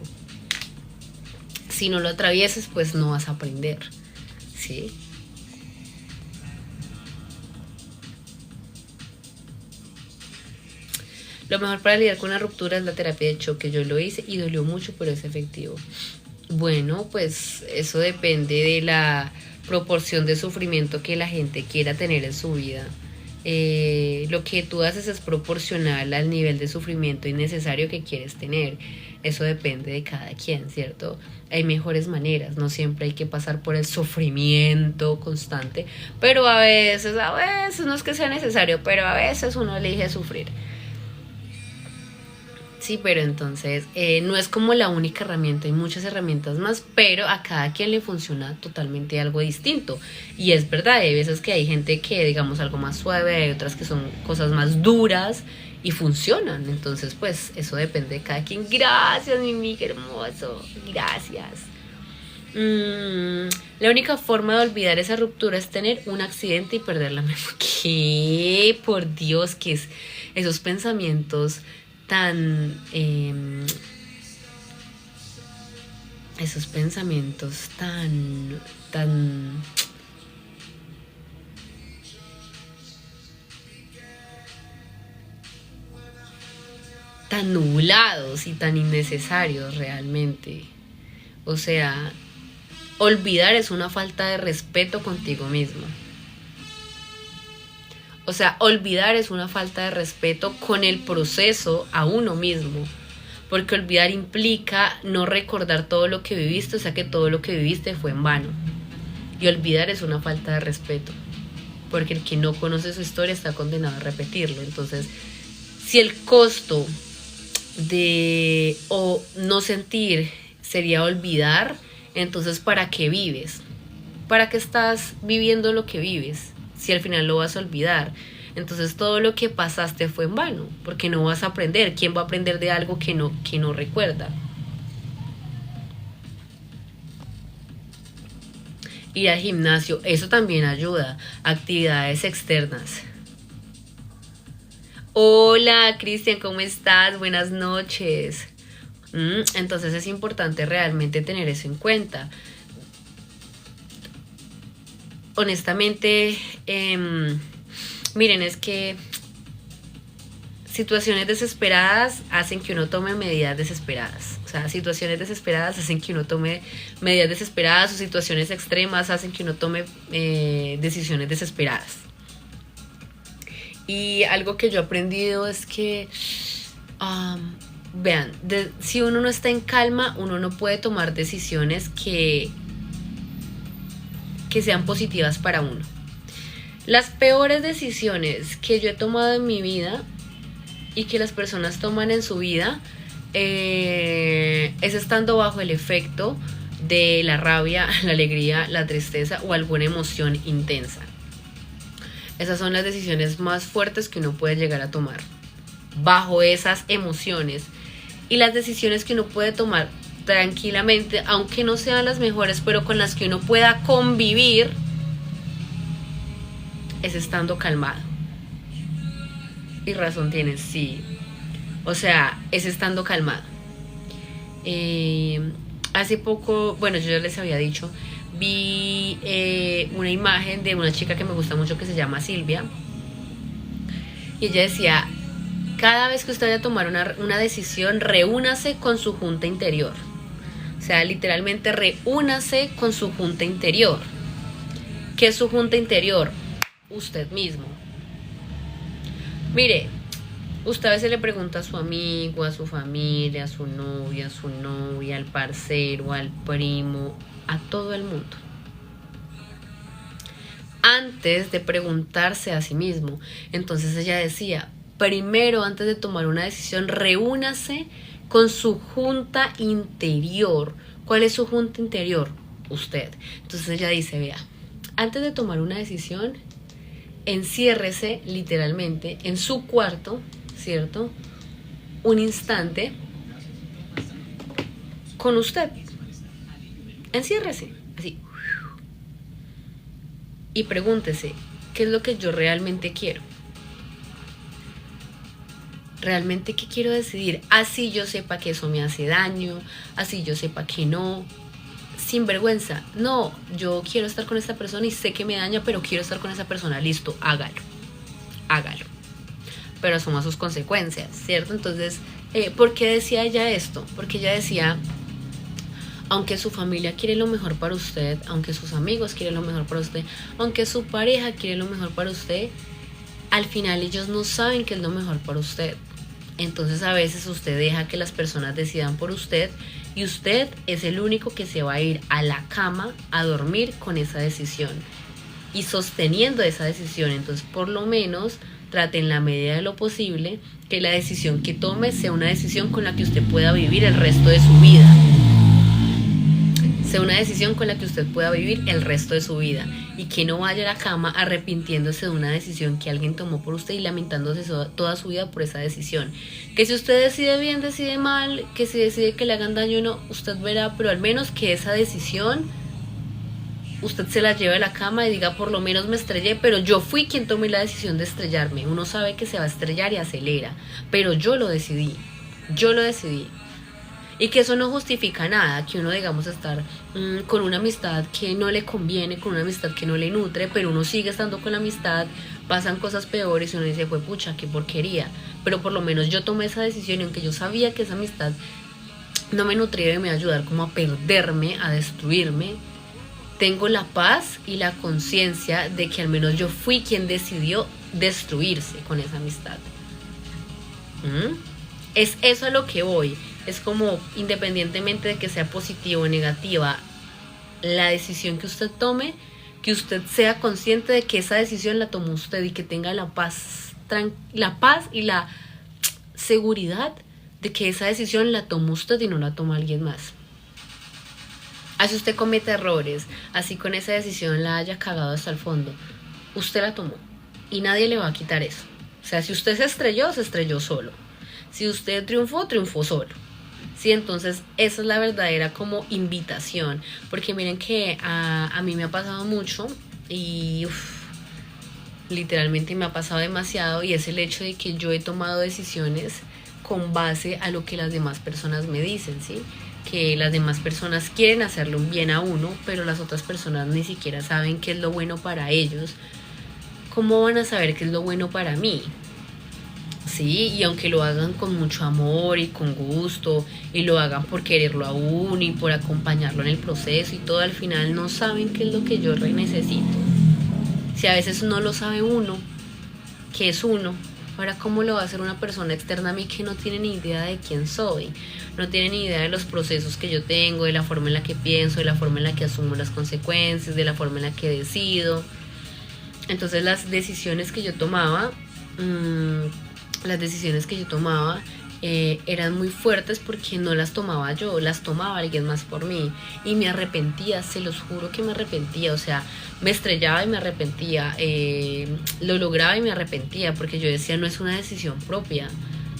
[SPEAKER 1] Si no lo atravieses, pues no vas a aprender, ¿sí? Lo mejor para lidiar con una ruptura es la terapia de choque. Yo lo hice y dolió mucho, pero es efectivo. Bueno, pues eso depende de la proporción de sufrimiento que la gente quiera tener en su vida. Lo que tú haces es proporcional al nivel de sufrimiento innecesario que quieres tener. Eso depende de cada quien, ¿cierto? Hay mejores maneras, no siempre hay que pasar por el sufrimiento constante, pero a veces no es que sea necesario, pero a veces uno elige sufrir. Sí, pero entonces no es como la única herramienta, hay muchas herramientas más, pero a cada quien le funciona totalmente algo distinto. Y es verdad, hay veces que hay gente que, digamos, algo más suave, hay otras que son cosas más duras y funcionan. Entonces, pues eso depende de cada quien. Gracias, mi Miguel hermoso, gracias. La única forma de olvidar esa ruptura es tener un accidente y perder la memoria. ¿Qué? Por Dios, ¿qué es esos pensamientos esos pensamientos tan nublados y tan innecesarios realmente? O sea, olvidar es una falta de respeto contigo mismo. O sea, olvidar es una falta de respeto con el proceso a uno mismo. Porque olvidar implica no recordar todo lo que viviste, o sea que todo lo que viviste fue en vano. Y olvidar es una falta de respeto. Porque el que no conoce su historia está condenado a repetirlo. Entonces, si el costo de o no sentir sería olvidar, entonces ¿para qué vives? ¿Para qué estás viviendo lo que vives? Si al final lo vas a olvidar, entonces todo lo que pasaste fue en vano, porque no vas a aprender. ¿Quién va a aprender de algo que no recuerda? Ir al gimnasio, eso también ayuda. Actividades externas. Hola, Cristian, ¿cómo estás? Buenas noches. Entonces es importante realmente tener eso en cuenta. Honestamente, miren, es que situaciones desesperadas hacen que uno tome medidas desesperadas. O sea, situaciones desesperadas hacen que uno tome medidas desesperadas, o situaciones extremas hacen que uno tome decisiones desesperadas. Y algo que yo he aprendido es que, vean, si uno no está en calma, uno no puede tomar decisiones que sean positivas para uno. Las peores decisiones que yo he tomado en mi vida y que las personas toman en su vida es estando bajo el efecto de la rabia, la alegría, la tristeza o alguna emoción intensa. Esas son las decisiones más fuertes que uno puede llegar a tomar bajo esas emociones. Y las decisiones que uno puede tomar tranquilamente, aunque no sean las mejores, pero con las que uno pueda convivir, es estando calmado. Y razón tienes, sí. O sea, es estando calmado. Hace poco, bueno, yo ya les había dicho, vi una imagen de una chica que me gusta mucho que se llama Silvia, y ella decía: cada vez que usted vaya a tomar una decisión, reúnase con su junta interior. O sea, literalmente reúnase con su junta interior. ¿Qué es su junta interior? Usted mismo. Mire, usted a veces le pregunta a su amigo, a su familia, a su novia, al parcero, al primo, a todo el mundo, antes de preguntarse a sí mismo. Entonces ella decía: primero, antes de tomar una decisión, reúnase con su junta interior. ¿Cuál es su junta interior? Usted. Entonces ella dice: vea, antes de tomar una decisión, enciérrese literalmente en su cuarto, ¿cierto? Un instante con usted. Enciérrese, así. Y pregúntese: ¿qué es lo que yo realmente quiero? ¿Realmente qué quiero decidir? Así yo sepa que eso me hace daño, así yo sepa que no. Sin vergüenza. No, yo quiero estar con esta persona y sé que me daña, pero quiero estar con esa persona. Listo, hágalo. Hágalo. Pero asuma sus consecuencias, ¿cierto? Entonces, ¿por qué decía ella esto? Porque ella decía: aunque su familia quiere lo mejor para usted, aunque sus amigos quieren lo mejor para usted, aunque su pareja quiere lo mejor para usted, al final ellos no saben qué es lo mejor para usted. Entonces a veces usted deja que las personas decidan por usted, y usted es el único que se va a ir a la cama a dormir con esa decisión y sosteniendo esa decisión. Entonces, por lo menos trate en la medida de lo posible que la decisión que tome sea una decisión con la que usted pueda vivir el resto de su vida. Sea una decisión con la que usted pueda vivir el resto de su vida, y que no vaya a la cama arrepintiéndose de una decisión que alguien tomó por usted y lamentándose toda su vida por esa decisión. Que si usted decide bien, decide mal, que si decide que le hagan daño o no, usted verá, pero al menos que esa decisión usted se la lleve a la cama y diga: por lo menos me estrellé, pero yo fui quien tomé la decisión de estrellarme. Uno sabe que se va a estrellar y acelera, pero yo lo decidí. Y que eso no justifica nada, que uno, digamos, estar con una amistad que no le conviene, con una amistad que no le nutre, pero uno sigue estando con la amistad, pasan cosas peores y uno dice: fue pucha, qué porquería. Pero por lo menos yo tomé esa decisión, y aunque yo sabía que esa amistad no me nutría y me iba a ayudar como a perderme, a destruirme, tengo la paz y la conciencia de que al menos yo fui quien decidió destruirse con esa amistad. Es eso a lo que voy. Es como, independientemente de que sea positiva o negativa la decisión que usted tome, que usted sea consciente de que esa decisión la tomó usted, y que tenga la paz y la seguridad de que esa decisión la tomó usted y no la toma alguien más. Así usted comete errores, así con esa decisión la haya cagado hasta el fondo, usted la tomó y nadie le va a quitar eso. O sea, si usted se estrelló solo. Si usted triunfó, triunfó solo. Sí, entonces esa es la verdadera como invitación, porque miren que a mí me ha pasado mucho, y literalmente me ha pasado demasiado, y es el hecho de que yo he tomado decisiones con base a lo que las demás personas me dicen, ¿sí? Que las demás personas quieren hacerle un bien a uno, pero las otras personas ni siquiera saben qué es lo bueno para ellos. ¿Cómo van a saber qué es lo bueno para mí? Sí, y aunque lo hagan con mucho amor y con gusto, y lo hagan por quererlo a uno y por acompañarlo en el proceso y todo, al final no saben qué es lo que yo necesito. Si a veces no lo sabe uno, qué es uno, ahora cómo lo va a hacer una persona externa a mí que no tiene ni idea de quién soy, no tiene ni idea de los procesos que yo tengo, de la forma en la que pienso, de la forma en la que asumo las consecuencias, de la forma en la que decido. Entonces las decisiones que yo tomaba eran muy fuertes, porque no las tomaba yo, las tomaba alguien más por mí, y me arrepentía, se los juro que me arrepentía. O sea, me estrellaba y me arrepentía, lo lograba y me arrepentía, porque yo decía: no es una decisión propia.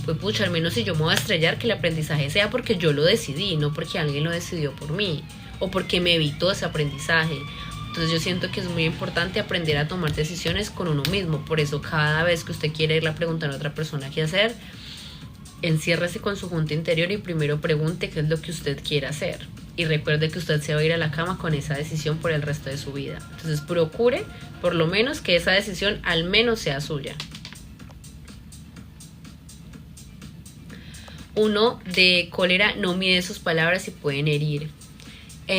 [SPEAKER 1] Pues pucha, al menos si yo me voy a estrellar, que el aprendizaje sea porque yo lo decidí, no porque alguien lo decidió por mí, o porque me evitó ese aprendizaje. Entonces yo siento que es muy importante aprender a tomar decisiones con uno mismo. Por eso cada vez que usted quiere irle a preguntar a otra persona qué hacer, enciérrese con su junta interior y primero pregunte qué es lo que usted quiere hacer. y recuerde que usted se va a ir a la cama con esa decisión por el resto de su vida. Entonces procure por lo menos que esa decisión al menos sea suya. 1 de cólera, no mide sus palabras y pueden herir.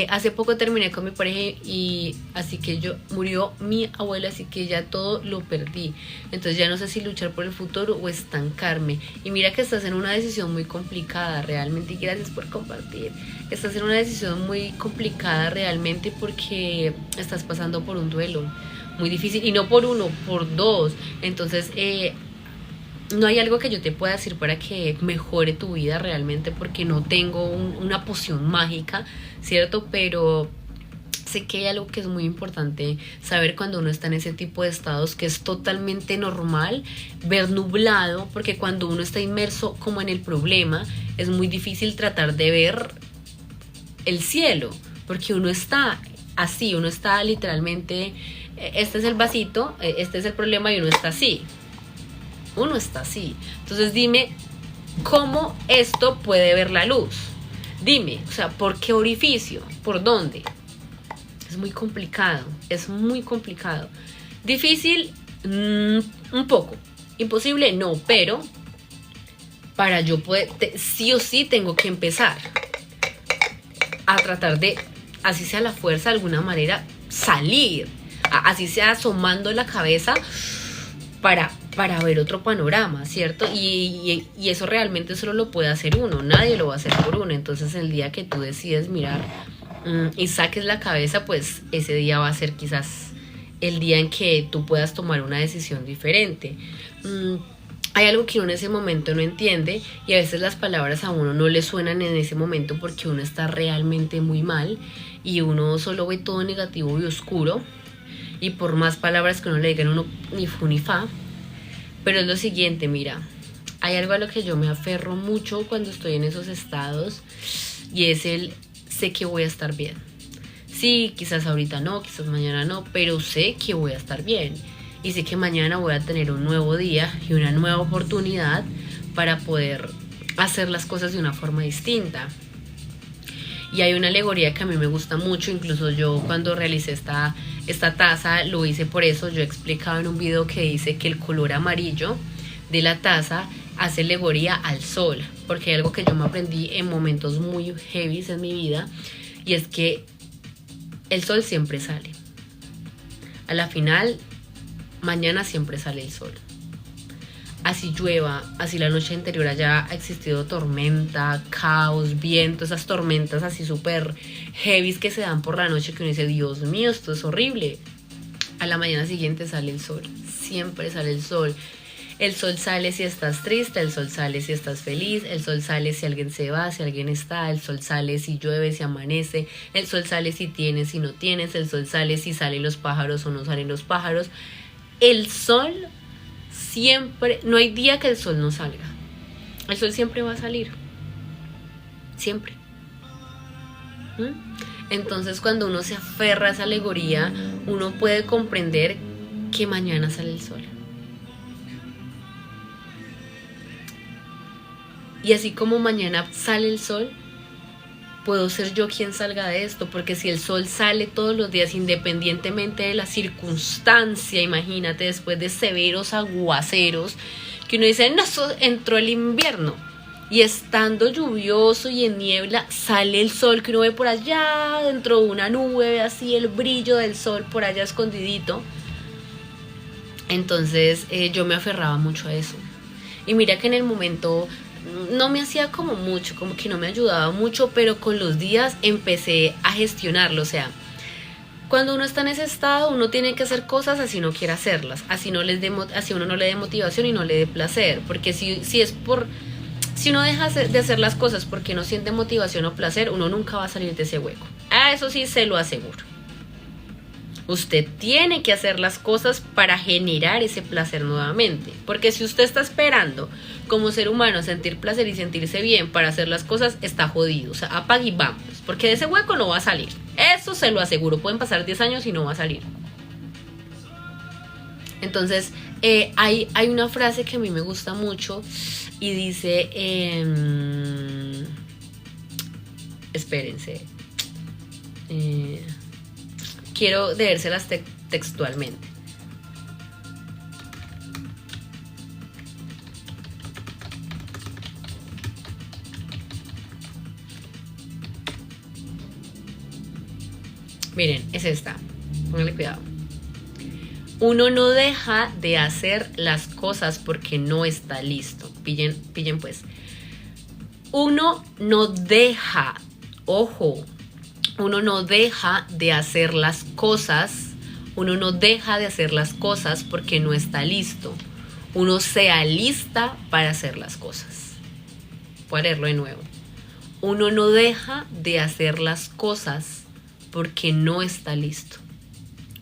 [SPEAKER 1] Hace poco terminé con mi pareja y así que murió mi abuela, así que ya todo lo perdí. Entonces ya no sé si luchar por el futuro o estancarme. Y mira que estás en una decisión muy complicada realmente, y gracias por compartir. Estás en una decisión muy complicada realmente porque estás pasando por un duelo muy difícil, y no por uno, por dos. Entonces no hay algo que yo te pueda decir para que mejore tu vida realmente, porque no tengo una poción mágica, ¿cierto? Pero sé que hay algo que es muy importante saber cuando uno está en ese tipo de estados, que es totalmente normal ver nublado, porque cuando uno está inmerso como en el problema, es muy difícil tratar de ver el cielo, porque uno está así, uno está literalmente, este es el vasito, este es el problema, y uno está así. Uno está así. Entonces dime, ¿cómo esto puede ver la luz? Dime, o sea, ¿por qué orificio? ¿Por dónde? Es muy complicado, es muy complicado. Difícil, un poco. Imposible, no, pero para yo poder, sí o sí tengo que empezar a tratar de, así sea la fuerza, de alguna manera, salir. Así sea asomando la cabeza para ver otro panorama, ¿cierto? Y eso realmente solo lo puede hacer uno, nadie lo va a hacer por uno. Entonces el día que tú decides mirar y saques la cabeza, pues ese día va a ser quizás el día en que tú puedas tomar una decisión diferente. Hay algo que uno en ese momento no entiende, y a veces las palabras a uno no le suenan en ese momento porque uno está realmente muy mal y uno solo ve todo negativo y oscuro, y por más palabras que uno le digan, uno ni fu ni fa. Pero es lo siguiente, mira, hay algo a lo que yo me aferro mucho cuando estoy en esos estados, y es el sé que voy a estar bien. Sí, quizás ahorita no, quizás mañana no, pero sé que voy a estar bien. Y sé que mañana voy a tener un nuevo día y una nueva oportunidad para poder hacer las cosas de una forma distinta. Y hay una alegoría que a mí me gusta mucho, incluso yo cuando realicé esta taza lo hice por eso. Yo he explicado en un video que dice que el color amarillo de la taza hace alegoría al sol, porque hay algo que yo me aprendí en momentos muy heavy en mi vida, y es que el sol siempre sale. A la final, mañana siempre sale el sol. Así llueva, así la noche anterior haya existido tormenta, caos, viento, esas tormentas así súper heavy que se dan por la noche, que uno dice, Dios mío, esto es horrible. A la mañana siguiente sale el sol, siempre sale el sol. El sol sale si estás triste, el sol sale si estás feliz, el sol sale si alguien se va, si alguien está, el sol sale si llueve, si amanece, el sol sale si tienes, si no tienes, el sol sale si salen los pájaros o no salen los pájaros. El sol siempre, no hay día que el sol no salga. El sol siempre va a salir. Siempre. Entonces, cuando uno se aferra a esa alegoría, uno puede comprender que mañana sale el sol. Y así como mañana sale el sol, puedo ser yo quien salga de esto, porque si el sol sale todos los días, independientemente de la circunstancia, imagínate después de severos aguaceros, que uno dice, no, entró el invierno, y estando lluvioso y en niebla, sale el sol, que uno ve por allá, dentro de una nube, así el brillo del sol por allá escondidito. Entonces yo me aferraba mucho a eso. Y mira que en el momento no me hacía como mucho, como que no me ayudaba mucho, pero con los días empecé a gestionarlo. O sea, cuando uno está en ese estado, uno tiene que hacer cosas así no quiera hacerlas, así uno no le dé motivación y no le dé placer, porque si uno deja de hacer las cosas porque no siente motivación o placer, uno nunca va a salir de ese hueco. A eso sí se lo aseguro. Usted tiene que hacer las cosas para generar ese placer nuevamente. Porque si usted está esperando como ser humano sentir placer y sentirse bien para hacer las cosas, está jodido. O sea, apague y vamos. Porque de ese hueco no va a salir. Eso se lo aseguro. Pueden pasar 10 años y no va a salir. Entonces, hay una frase que a mí me gusta mucho y dice... espérense. Quiero leérselas textualmente. Miren, es esta. Pónganle cuidado. Uno no deja de hacer las cosas porque no está listo. Pillen pues. Uno no deja, ojo, uno no deja de hacer las cosas. Uno no deja de hacer las cosas porque no está listo. Uno se alista para hacer las cosas. Voy a leerlo de nuevo. Uno no deja de hacer las cosas porque no está listo.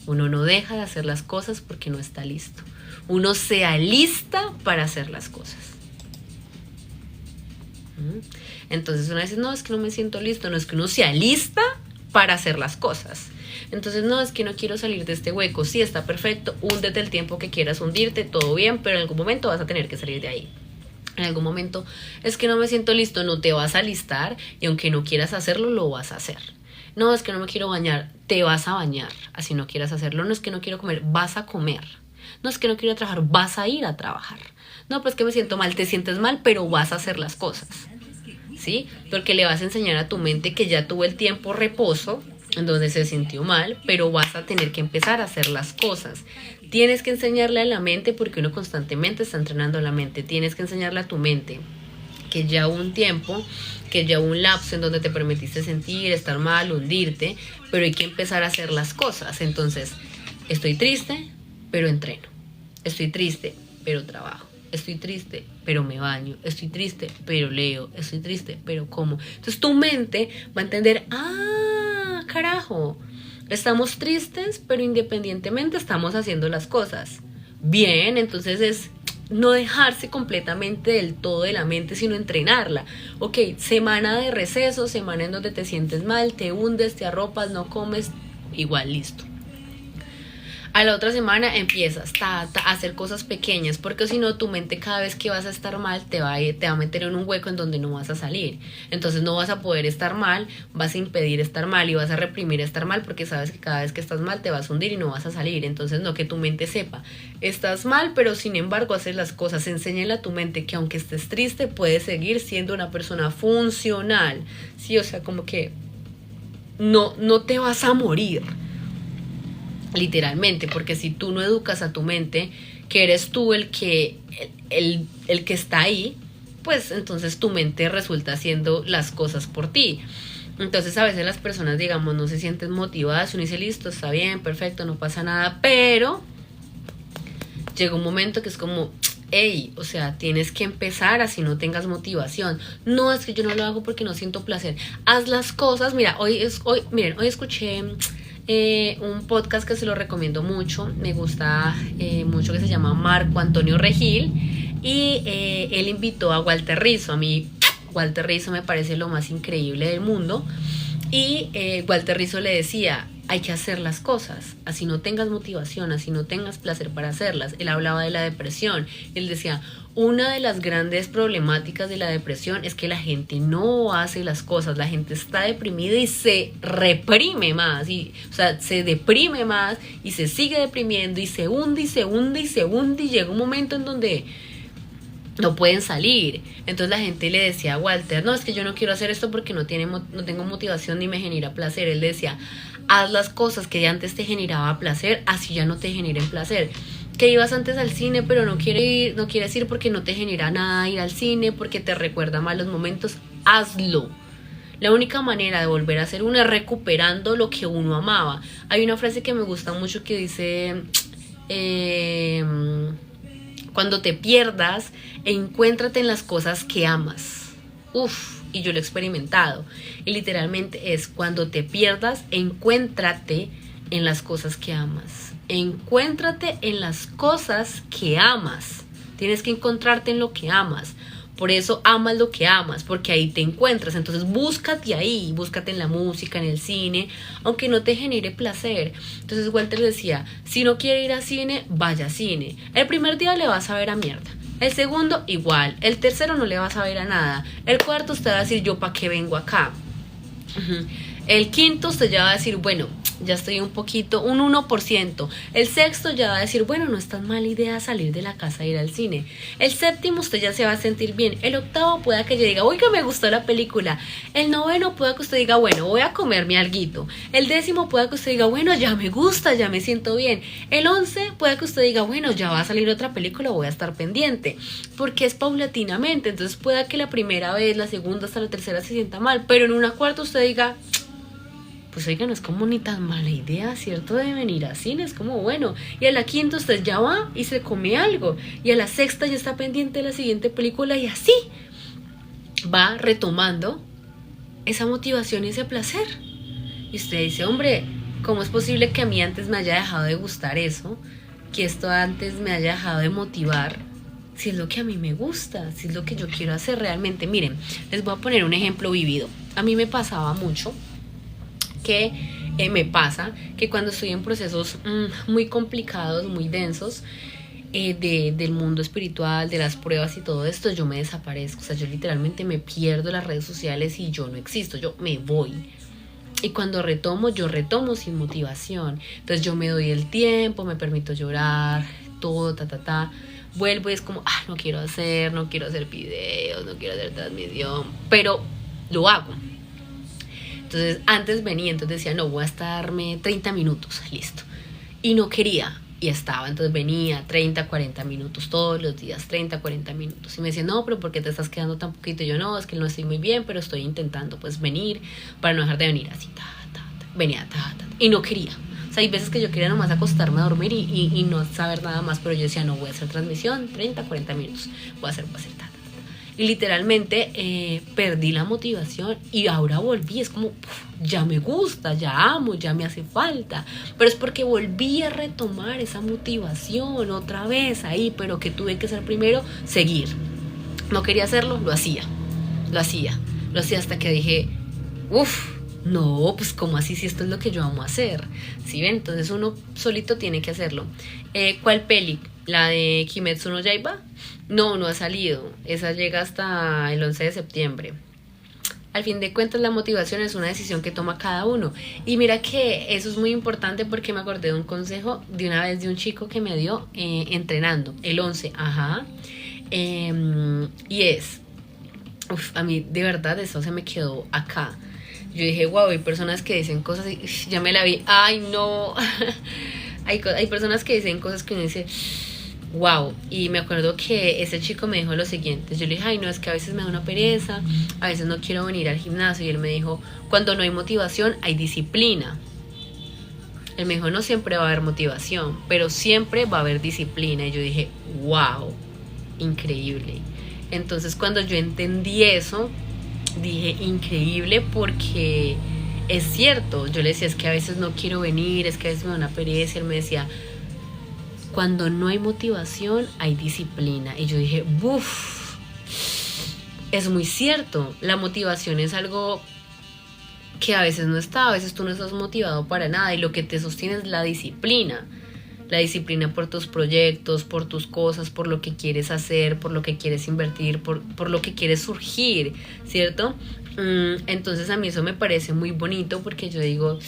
[SPEAKER 1] Uno no deja de hacer las cosas porque no está listo. Uno se alista para hacer las cosas. Entonces uno dice, no, es que no me siento listo. No, es que uno se alista para hacer las cosas. Entonces, no, es que no quiero salir de este hueco. Sí, está perfecto, húndete el tiempo que quieras hundirte, todo bien, pero en algún momento vas a tener que salir de ahí. En algún momento, es que no me siento listo, no te vas a alistar y aunque no quieras hacerlo, lo vas a hacer. No, es que no me quiero bañar, te vas a bañar, así no quieras hacerlo. No, es que no quiero comer, vas a comer. No, es que no quiero ir a trabajar, vas a ir a trabajar. No, pues que me siento mal, te sientes mal, pero vas a hacer las cosas. ¿Sí? Porque le vas a enseñar a tu mente que ya tuvo el tiempo reposo, en donde se sintió mal, pero vas a tener que empezar a hacer las cosas. Tienes que enseñarle a la mente, porque uno constantemente está entrenando a la mente. Tienes que enseñarle a tu mente que ya hubo un tiempo, que ya hubo un lapso en donde te permitiste sentir, estar mal, hundirte, pero hay que empezar a hacer las cosas. Entonces, estoy triste, pero entreno. Estoy triste, pero trabajo. Estoy triste, pero me baño. Estoy triste, pero leo. Estoy triste, pero como. Entonces tu mente va a entender, carajo, estamos tristes, pero independientemente estamos haciendo las cosas. Bien, entonces es no dejarse completamente del todo de la mente, sino entrenarla. Ok, semana de receso, semana en donde te sientes mal, te hundes, te arropas, no comes, igual, listo. A la otra semana empiezas a hacer cosas pequeñas, porque si no, tu mente cada vez que vas a estar mal te va a meter en un hueco en donde no vas a salir. Entonces no vas a poder estar mal, vas a impedir estar mal y vas a reprimir estar mal, porque sabes que cada vez que estás mal te vas a hundir y no vas a salir. Entonces no, que tu mente sepa, estás mal, pero sin embargo haces las cosas. Enséñale a tu mente que aunque estés triste, puedes seguir siendo una persona funcional. Sí, o sea, como que no te vas a morir. Literalmente, porque si tú no educas a tu mente que eres tú el que está ahí, pues entonces tu mente resulta haciendo las cosas por ti. Entonces a veces las personas, digamos, no se sienten motivadas, uno dice, listo, está bien, perfecto, no pasa nada, pero llega un momento que es como, hey, o sea, tienes que empezar así no tengas motivación. No, es que yo no lo hago porque no siento placer. Haz las cosas. Mira, hoy escuché un podcast que se lo recomiendo mucho, me gusta mucho, que se llama Marco Antonio Regil, y él invitó a Walter Rizzo. A mí Walter Rizzo me parece lo más increíble del mundo, y Walter Rizzo le decía, hay que hacer las cosas, así no tengas motivación, así no tengas placer para hacerlas. Él hablaba de la depresión, él decía, una de las grandes problemáticas de la depresión es que la gente no hace las cosas, la gente está deprimida y se reprime más, o sea, se deprime más y se sigue deprimiendo y se hunde y se hunde y se hunde, y llega un momento en donde no pueden salir. Entonces la gente le decía a Walter, no, es que yo no quiero hacer esto porque no tengo motivación ni me genera placer. Él decía, haz las cosas que antes te generaba placer, así ya no te generen placer. Que ibas antes al cine pero no quieres ir porque no te genera nada ir al cine, porque te recuerda malos momentos, hazlo. La única manera de volver a hacer uno es recuperando lo que uno amaba. Hay una frase que me gusta mucho que dice, cuando te pierdas, encuéntrate en las cosas que amas. Y yo lo he experimentado. Y literalmente es, cuando te pierdas, encuéntrate en las cosas que amas. Encuéntrate en las cosas que amas. Tienes que encontrarte en lo que amas. Por eso amas lo que amas, porque ahí te encuentras. Entonces búscate ahí, búscate en la música, en el cine, aunque no te genere placer. Entonces Walter decía, si no quiere ir al cine, vaya al cine. El primer día le vas a ver a mierda, el segundo igual, el tercero no le vas a ver a nada, el cuarto usted va a decir, yo pa' qué vengo acá. El quinto usted ya va a decir, bueno, ya estoy un poquito, un 1%. El sexto ya va a decir, bueno, no es tan mala idea salir de la casa e ir al cine. El séptimo usted ya se va a sentir bien. El octavo pueda que yo diga, oiga, me gustó la película. El noveno pueda que usted diga, bueno, voy a comerme alguito. El décimo pueda que usted diga, bueno, ya me gusta, ya me siento bien. El 11 pueda que usted diga, bueno, ya va a salir otra película, voy a estar pendiente. Porque es paulatinamente, entonces pueda que la primera vez, la segunda hasta la tercera se sienta mal, pero en una cuarta usted diga, pues oiga, no es como ni tan mala idea, ¿cierto? De venir a cine, es como bueno. Y a la quinta usted ya va y se come algo. Y a la sexta ya está pendiente de la siguiente película y así va retomando esa motivación y ese placer. Y usted dice, hombre, ¿cómo es posible que a mí antes me haya dejado de gustar eso? Que esto antes me haya dejado de motivar, si es lo que a mí me gusta, si es lo que yo quiero hacer realmente. Miren, les voy a poner un ejemplo vivido. A mí me pasaba mucho que me pasa que cuando estoy en procesos muy complicados, muy densos, del mundo espiritual, de las pruebas y todo esto, yo me desaparezco. O sea, yo literalmente me pierdo en las redes sociales y yo no existo, yo me voy. Y cuando retomo, yo retomo sin motivación. Entonces yo me doy el tiempo, me permito llorar, todo, vuelvo y es como, no quiero hacer videos, no quiero hacer transmisión, pero lo hago. Entonces antes venía, entonces decía, no, voy a estarme 30 minutos, listo. Y no quería, y estaba, entonces venía 30, 40 minutos todos los días, 30, 40 minutos. Y me decía, no, pero ¿por qué te estás quedando tan poquito? Y yo, no, es que no estoy muy bien, pero estoy intentando pues venir para no dejar de venir así, venía, y no quería. O sea, hay veces que yo quería nomás acostarme a dormir y no saber nada más, pero yo decía, no, voy a hacer transmisión, 30, 40 minutos, voy a hacer, Y literalmente perdí la motivación y ahora volví, es como, ya me gusta, ya amo, ya me hace falta, pero es porque volví a retomar esa motivación otra vez ahí, pero que tuve que hacer primero, seguir. No quería hacerlo, lo hacía hasta que dije, no, pues como así si esto es lo que yo amo hacer, ¿sí ven? Entonces uno solito tiene que hacerlo. ¿Cuál peli? ¿La de Kimetsu no Yaiba? No ha salido, esa llega hasta el 11 de septiembre. Al fin de cuentas la motivación es una decisión que toma cada uno. Y mira que eso es muy importante porque me acordé de un consejo de una vez de un chico que me dio entrenando, el 11, y es, a mí de verdad eso se me quedó acá. Yo dije, wow, hay personas que dicen cosas y ya me la vi, ay no. hay personas que dicen cosas que uno dice, wow. Y me acuerdo que ese chico me dijo lo siguiente. Yo le dije, ay no, es que a veces me da una pereza, a veces no quiero venir al gimnasio. Y él me dijo, cuando no hay motivación hay disciplina. Él me dijo, no siempre va a haber motivación, pero siempre va a haber disciplina. Y yo dije, wow, increíble. Entonces cuando yo entendí eso, dije, increíble, porque es cierto. Yo le decía, es que a veces no quiero venir, es que a veces me da una pereza. Él me decía, cuando no hay motivación hay disciplina. Y yo dije, ¡buf! Es muy cierto. La motivación es algo que a veces no está, a veces tú no estás motivado para nada y lo que te sostiene es la disciplina. La disciplina por tus proyectos, por tus cosas, por lo que quieres hacer, por lo que quieres invertir, por lo que quieres surgir, ¿cierto? Entonces a mí eso me parece muy bonito porque yo digo,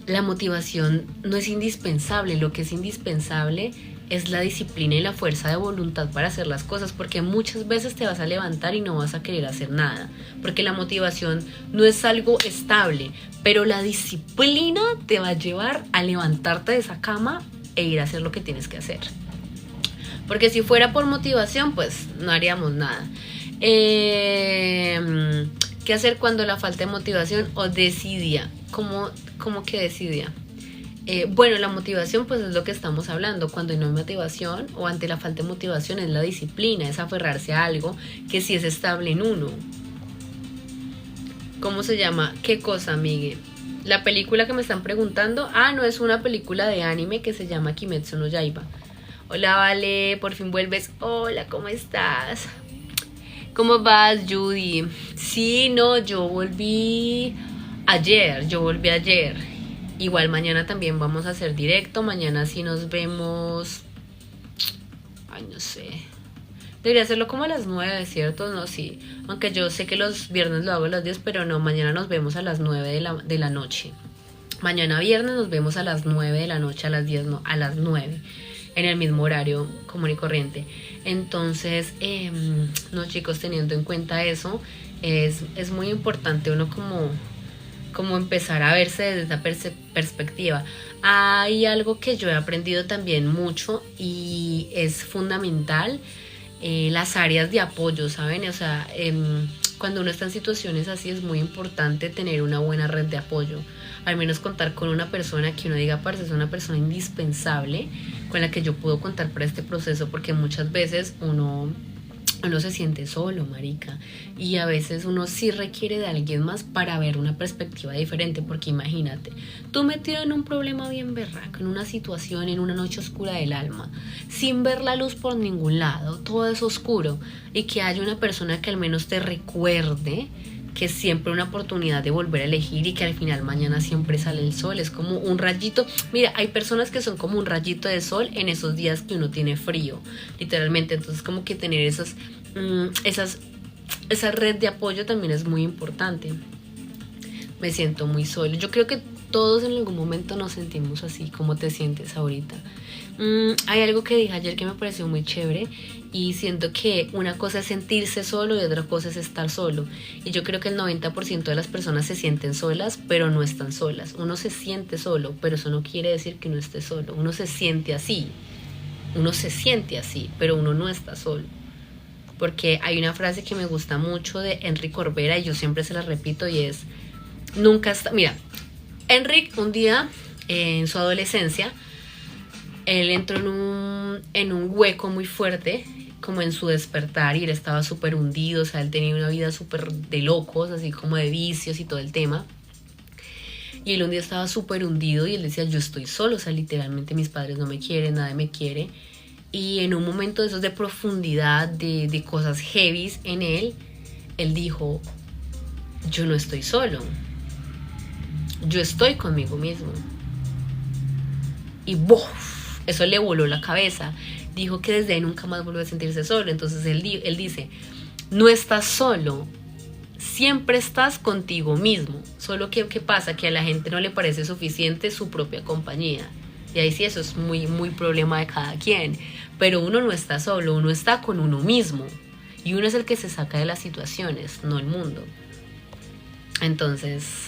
[SPEAKER 1] la motivación no es indispensable, lo que es indispensable es la disciplina y la fuerza de voluntad para hacer las cosas, porque muchas veces te vas a levantar y no vas a querer hacer nada, porque la motivación no es algo estable, pero la disciplina te va a llevar a levantarte de esa cama e ir a hacer lo que tienes que hacer. Porque si fuera por motivación, pues no haríamos nada. ¿Qué hacer cuando la falta de motivación o desidia? ¿Cómo que desidia? Bueno, la motivación pues es lo que estamos hablando. Cuando no hay motivación o ante la falta de motivación es la disciplina, es aferrarse a algo que sí es estable en uno. ¿Cómo se llama? ¿Qué cosa, Miguel? La película que me están preguntando, no es una película de anime que se llama Kimetsu no Yaiba. Hola, Vale, por fin vuelves. Hola, ¿cómo estás? ¿Cómo vas, Judy? Sí, no, yo volví ayer. Igual mañana también vamos a hacer directo. Mañana sí nos vemos. Ay, no sé. Debería hacerlo como a las 9, ¿cierto? No, sí. Aunque yo sé que los viernes lo hago a las 10, pero no, mañana nos vemos a las 9 de la noche. Mañana viernes nos vemos a las 9 de la noche, a las 10, no, a las 9. En el mismo horario común y corriente. Entonces, no, chicos, teniendo en cuenta eso, es muy importante uno como empezar a verse desde esa perspectiva. Hay algo que yo he aprendido también mucho y es fundamental, las áreas de apoyo, ¿saben? O sea, cuando uno está en situaciones así es muy importante tener una buena red de apoyo. Al menos contar con una persona que uno diga, parce, es una persona indispensable con la que yo puedo contar para este proceso, porque muchas veces uno se siente solo, marica, y a veces uno sí requiere de alguien más para ver una perspectiva diferente, porque imagínate, tú metido en un problema bien berraco, en una situación, en una noche oscura del alma, sin ver la luz por ningún lado, todo es oscuro, y que haya una persona que al menos te recuerde que es siempre una oportunidad de volver a elegir y que al final mañana siempre sale el sol, es como un rayito. Mira, hay personas que son como un rayito de sol en esos días que uno tiene frío, literalmente. Entonces como que tener esa red de apoyo también es muy importante. Me siento muy solo. Yo creo que todos en algún momento nos sentimos así. ¿Cómo te sientes ahorita? Hay algo que dije ayer que me pareció muy chévere, y siento que una cosa es sentirse solo y otra cosa es estar solo, y yo creo que el 90% de las personas se sienten solas, pero no están solas. Uno se siente solo, pero eso no quiere decir que uno esté solo. Uno se siente así, pero uno no está solo. Porque hay una frase que me gusta mucho de Enrique Corbera y yo siempre se la repito, y es: nunca está... Mira, Enrique un día, en su adolescencia, él entró en un hueco muy fuerte, como en su despertar, y él estaba súper hundido. O sea, él tenía una vida súper de locos, así como de vicios y todo el tema. Y él un día estaba súper hundido y él decía, yo estoy solo, o sea, literalmente mis padres no me quieren, nadie me quiere. Y en un momento de esos de profundidad, de cosas heavies en él dijo, yo no estoy solo, yo estoy conmigo mismo. Y ¡bof! Eso le voló la cabeza. Dijo que desde ahí nunca más volvió a sentirse solo. Entonces él dice, no estás solo, siempre estás contigo mismo. Solo que, ¿qué pasa? Que a la gente no le parece suficiente su propia compañía. Y ahí sí, eso es muy, muy problema de cada quien. Pero uno no está solo, uno está con uno mismo. Y uno es el que se saca de las situaciones, no el mundo. Entonces,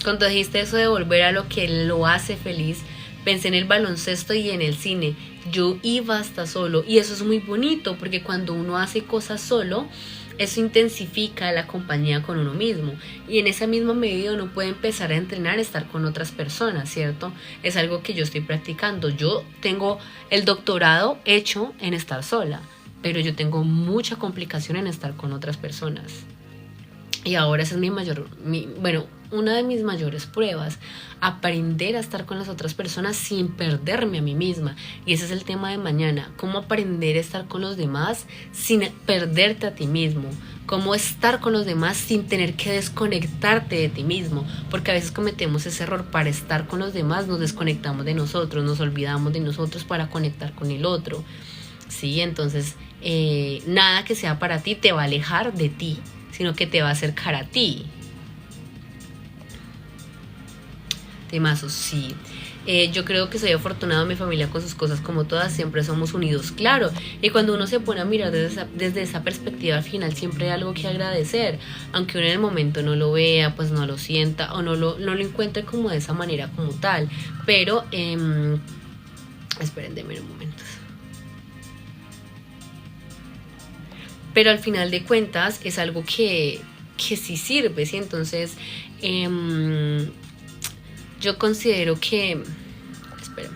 [SPEAKER 1] cuando dijiste eso de volver a lo que lo hace feliz, pensé en el baloncesto y en el cine. Yo iba hasta solo, y eso es muy bonito, porque cuando uno hace cosas solo, eso intensifica la compañía con uno mismo, y en esa misma medida uno puede empezar a entrenar a estar con otras personas, ¿cierto? Es algo que yo estoy practicando. Yo tengo el doctorado hecho en estar sola, pero yo tengo mucha complicación en estar con otras personas. Y ahora esa es una de mis mayores pruebas, aprender a estar con las otras personas sin perderme a mí misma. Y ese es el tema de mañana, cómo aprender a estar con los demás sin perderte a ti mismo, cómo estar con los demás sin tener que desconectarte de ti mismo, porque a veces cometemos ese error. Para estar con los demás nos desconectamos de nosotros, nos olvidamos de nosotros para conectar con el otro, ¿sí? Entonces, nada que sea para ti te va a alejar de ti, sino que te va a acercar a ti. Temazos, sí. Yo creo que soy afortunado, mi familia con sus cosas como todas, siempre somos unidos, claro. Y cuando uno se pone a mirar desde esa perspectiva, al final siempre hay algo que agradecer. Aunque uno en el momento no lo vea, pues no lo sienta, o no lo encuentre como de esa manera como tal. Pero, esperen, denme un momento. Pero al final de cuentas es algo que sí sirve, ¿sí? Entonces, yo considero que... Espera.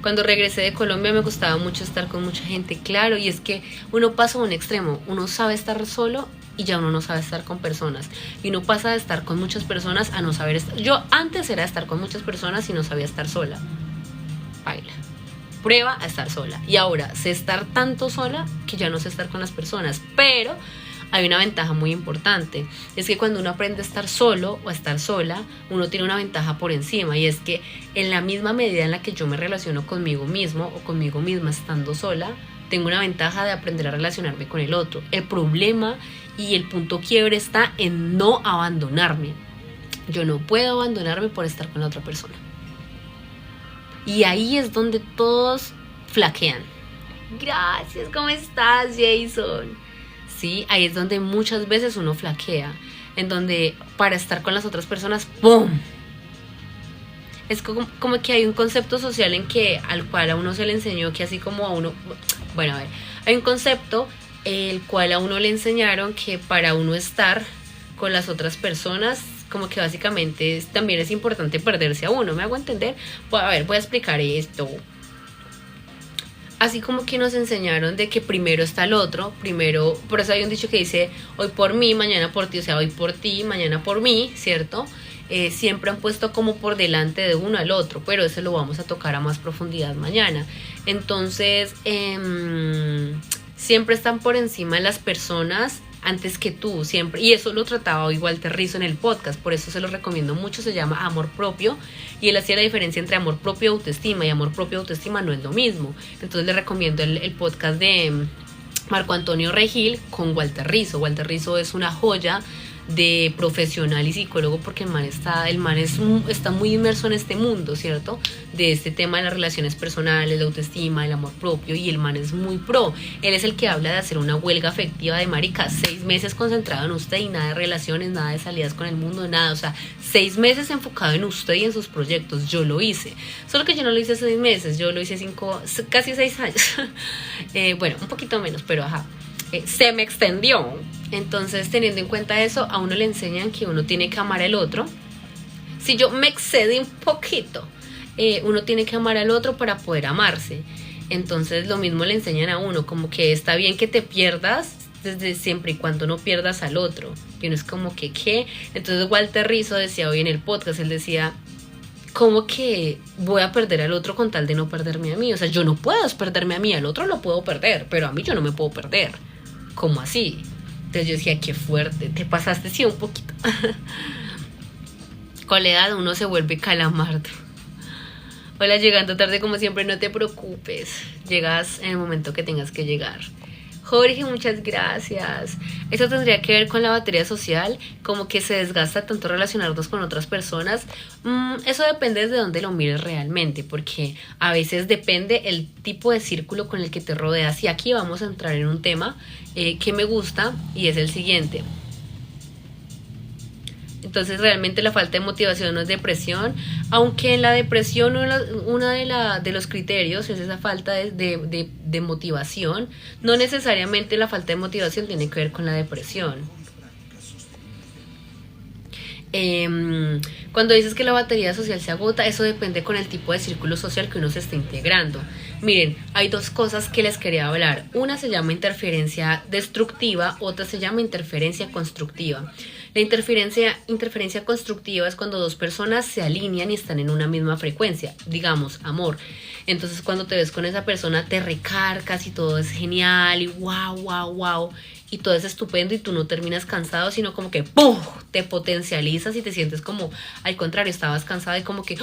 [SPEAKER 1] Cuando regresé de Colombia me gustaba mucho estar con mucha gente, claro, y es que uno pasa a un extremo, uno sabe estar solo y ya uno no sabe estar con personas, y uno pasa de estar con muchas personas a no saber estar. Yo antes era estar con muchas personas y no sabía estar sola. Baila. Prueba a estar sola. Y ahora sé estar tanto sola que ya no sé estar con las personas. Pero hay una ventaja muy importante. Es que cuando uno aprende a estar solo o a estar sola, uno tiene una ventaja por encima, y es que en la misma medida en la que yo me relaciono conmigo mismo o conmigo misma estando sola, tengo una ventaja de aprender a relacionarme con el otro. El problema y el punto quiebre está en no abandonarme. Yo no puedo abandonarme por estar con la otra persona. Y ahí es donde todos flaquean. Gracias, ¿cómo estás, Jason? Sí, ahí es donde muchas veces uno flaquea. En donde para estar con las otras personas, ¡pum! Es como que hay un concepto social al cual a uno se le enseñó que así como a uno... Bueno, a ver, hay un concepto el cual a uno le enseñaron que para uno estar con las otras personas, como que básicamente también es importante perderse a uno, ¿me hago entender? Voy a explicar esto. Así como que nos enseñaron de que primero está el otro, por eso hay un dicho que dice, hoy por mí, mañana por ti, o sea, hoy por ti, mañana por mí, ¿cierto? Siempre han puesto como por delante de uno al otro, pero eso lo vamos a tocar a más profundidad mañana. Entonces, siempre están por encima de las personas antes que tú, siempre, y eso lo trataba hoy Walter Rizzo en el podcast, por eso se lo recomiendo mucho, se llama Amor Propio, y él hacía la diferencia entre amor propio y autoestima, y amor propio y autoestima no es lo mismo. Entonces le recomiendo el podcast de Marco Antonio Regil con Walter Rizzo. Walter Rizzo es una joya de profesional y psicólogo, porque el man está muy inmerso en este mundo, ¿cierto? De este tema de las relaciones personales, la autoestima, el amor propio, y el man es muy pro. Él es el que habla de hacer una huelga afectiva de marica, 6 meses concentrado en usted y nada de relaciones, nada de salidas con el mundo, nada, o sea, 6 meses enfocado en usted y en sus proyectos. Yo lo hice, solo que yo no lo hice 6 meses, yo lo hice casi 6 años. Bueno, un poquito menos, pero ajá. Se me extendió. Entonces, teniendo en cuenta eso, a uno le enseñan que uno tiene que amar al otro. Si yo me excedí un poquito, uno tiene que amar al otro para poder amarse. Entonces, lo mismo le enseñan a uno, como que está bien que te pierdas, desde siempre y cuando no pierdas al otro. Y uno es como que, ¿qué? Entonces, Walter Rizzo decía hoy en el podcast, él decía, ¿cómo que voy a perder al otro con tal de no perderme a mí? O sea, yo no puedo perderme a mí, al otro lo puedo perder, pero a mí yo no me puedo perder. ¿Cómo así? Entonces yo decía, qué fuerte, te pasaste sí un poquito. Con la edad uno se vuelve calamardo. Hola, llegando tarde como siempre, no te preocupes, llegas en el momento que tengas que llegar. Jorge, muchas gracias. Eso tendría que ver con la batería social, como que se desgasta tanto relacionarnos con otras personas. Eso depende de dónde lo mires realmente, porque a veces depende el tipo de círculo con el que te rodeas. Y aquí vamos a entrar en un tema que me gusta, y es el siguiente. Entonces realmente la falta de motivación no es depresión, aunque en la depresión una de los criterios es esa falta de motivación. No necesariamente la falta de motivación tiene que ver con la depresión. Cuando dices que la batería social se agota, eso depende con el tipo de círculo social que uno se está integrando. Miren, hay 2 cosas que les quería hablar. Una se llama interferencia destructiva, otra se llama interferencia constructiva. La interferencia constructiva es cuando 2 personas se alinean y están en una misma frecuencia, digamos, amor. Entonces cuando te ves con esa persona te recargas y todo es genial y wow, y todo es estupendo, y tú no terminas cansado, sino como que ¡pum!, te potencializas y te sientes como, al contrario, estabas cansado y como que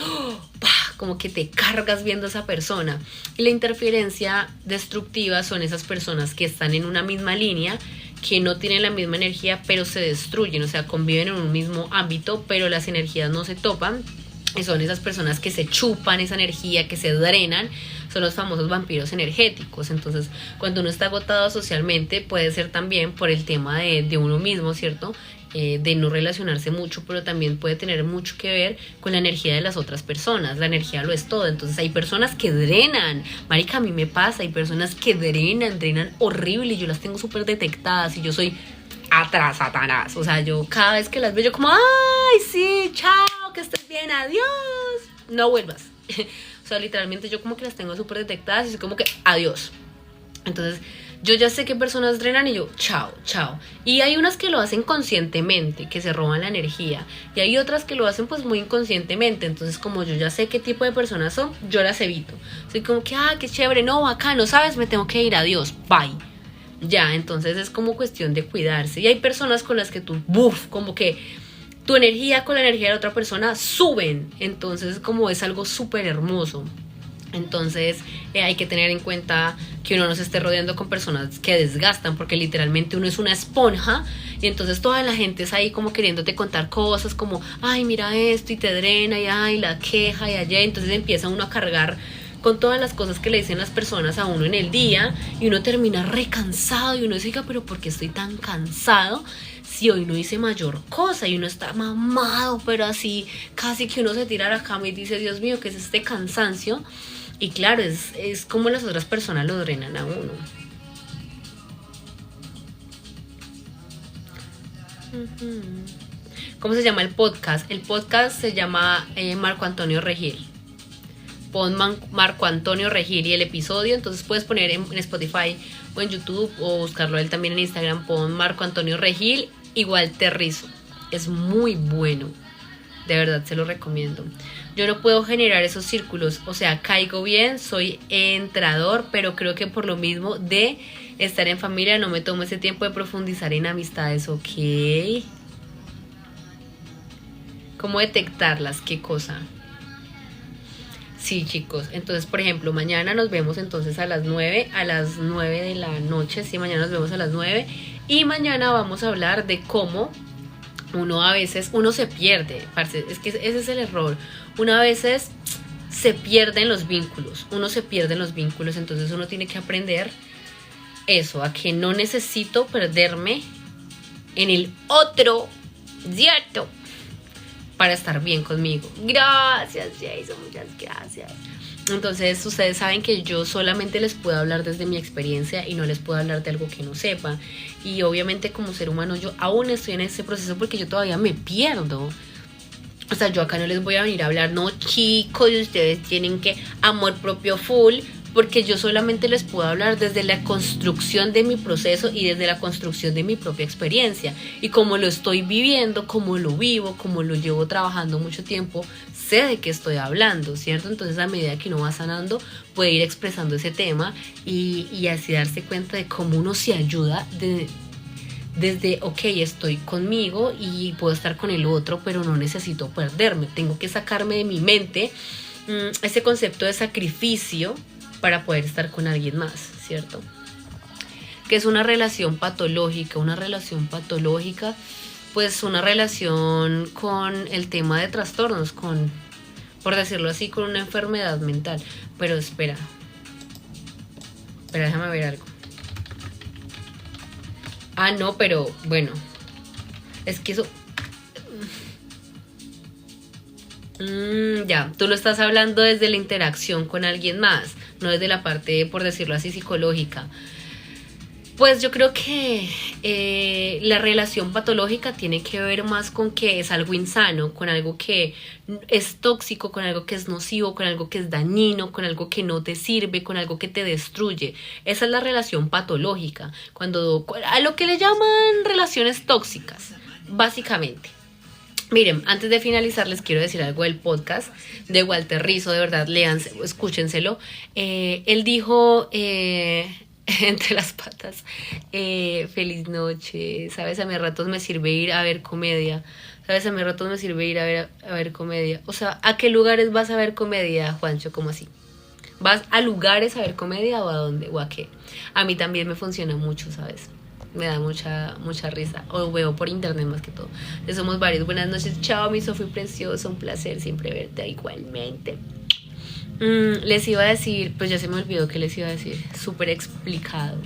[SPEAKER 1] como que te cargas viendo a esa persona. Y la interferencia destructiva son esas personas que están en una misma línea, que no tienen la misma energía, pero se destruyen, o sea, conviven en un mismo ámbito, pero las energías no se topan. Y son esas personas que se chupan esa energía, que se drenan, son los famosos vampiros energéticos. Entonces, cuando uno está agotado socialmente, puede ser también por el tema de uno mismo, ¿cierto? De no relacionarse mucho, pero también puede tener mucho que ver con la energía de las otras personas. La energía lo es todo. Entonces hay personas que drenan, marica, a mí me pasa, hay personas que drenan horrible, y yo las tengo súper detectadas, y yo soy atrás, Satanás. O sea, yo cada vez que las veo, yo como, ay, sí, chao, que estés bien, adiós, no vuelvas. O sea, literalmente yo como que las tengo súper detectadas y soy como que, adiós. Entonces, yo ya sé qué personas drenan y yo, chao. Y hay unas que lo hacen conscientemente, que se roban la energía. Y hay otras que lo hacen pues muy inconscientemente. Entonces, como yo ya sé qué tipo de personas son, yo las evito. Soy como que, qué chévere, no, bacano, ¿sabes? Me tengo que ir, adiós, bye. Ya, entonces es como cuestión de cuidarse. Y hay personas con las que tú, como que tu energía con la energía de la otra persona suben. Entonces como es algo súper hermoso. Entonces hay que tener en cuenta que uno no se esté rodeando con personas que desgastan, porque literalmente uno es una esponja y entonces toda la gente es ahí como queriéndote contar cosas como, ay, mira esto, y te drena, y ay, la queja, y allá. Entonces empieza uno a cargar con todas las cosas que le dicen las personas a uno en el día y uno termina recansado y uno dice, pero ¿por qué estoy tan cansado? Si hoy no hice mayor cosa, y uno está mamado, pero así casi que uno se tira a la cama y dice, Dios mío, ¿qué es este cansancio? Y claro, es como las otras personas lo drenan a uno. ¿Cómo se llama el podcast? El podcast se llama Marco Antonio Regil. Pon Marco Antonio Regil y el episodio, entonces puedes poner en Spotify o en YouTube o buscarlo él también en Instagram. Pon Marco Antonio Regil igual Terrizo. Es muy bueno. De verdad se lo recomiendo. Yo no puedo generar esos círculos, o sea, caigo bien, soy entrador, pero creo que por lo mismo de estar en familia no me tomo ese tiempo de profundizar en amistades, ¿ok? ¿Cómo detectarlas? ¿Qué cosa? Sí, chicos, entonces, por ejemplo, mañana nos vemos entonces a las 9 de la noche, sí, mañana nos vemos a las 9 y mañana vamos a hablar de cómo uno a veces, uno se pierde, parce, es que ese es el error, uno a veces se pierde en los vínculos, entonces uno tiene que aprender eso, a que no necesito perderme en el otro, ¿cierto? Para estar bien conmigo. Gracias, Jason, muchas gracias. Entonces ustedes saben que yo solamente les puedo hablar desde mi experiencia y no les puedo hablar de algo que no sepa. Y obviamente como ser humano yo aún estoy en ese proceso porque yo todavía me pierdo. O sea, yo acá no les voy a venir a hablar, no, chicos, ustedes tienen que amor propio full, porque yo solamente les puedo hablar desde la construcción de mi proceso y desde la construcción de mi propia experiencia. Y como lo estoy viviendo, como lo vivo, como lo llevo trabajando mucho tiempo, sé de qué estoy hablando, ¿cierto? Entonces a medida que uno va sanando, puede ir expresando ese tema y así darse cuenta de cómo uno se ayuda desde, ok, estoy conmigo y puedo estar con el otro, pero no necesito perderme. Tengo que sacarme de mi mente ese concepto de sacrificio para poder estar con alguien más, ¿cierto? Que es una relación patológica, pues una relación con el tema de trastornos, con, por decirlo así, con una enfermedad mental. Pero espera, déjame ver algo. Ah, no, pero bueno, es que eso... ya, tú lo estás hablando desde la interacción con alguien más, no desde la parte, por decirlo así, psicológica. Pues yo creo que la relación patológica tiene que ver más con que es algo insano, con algo que es tóxico, con algo que es nocivo, con algo que es dañino, con algo que no te sirve, con algo que te destruye. Esa es la relación patológica, a lo que le llaman relaciones tóxicas, básicamente. Miren, antes de finalizar les quiero decir algo del podcast de Walter Rizzo, de verdad, léanse, escúchenselo. Él dijo, entre las patas, feliz noche, sabes, a mis ratos me sirve ir a ver comedia, sabes, a mis ratos me sirve ir a ver comedia. O sea, ¿a qué lugares vas a ver comedia, Juancho? ¿Cómo así? ¿Vas a lugares a ver comedia o a dónde? ¿O a qué? A mí también me funciona mucho, ¿sabes? Me da mucha risa. O veo por internet más que todo. Ya somos varios. Buenas noches. Chao, mi Sofi preciosa. Un placer siempre verte igualmente. Les iba a decir, pues ya se me olvidó que les iba a decir. Súper explicado.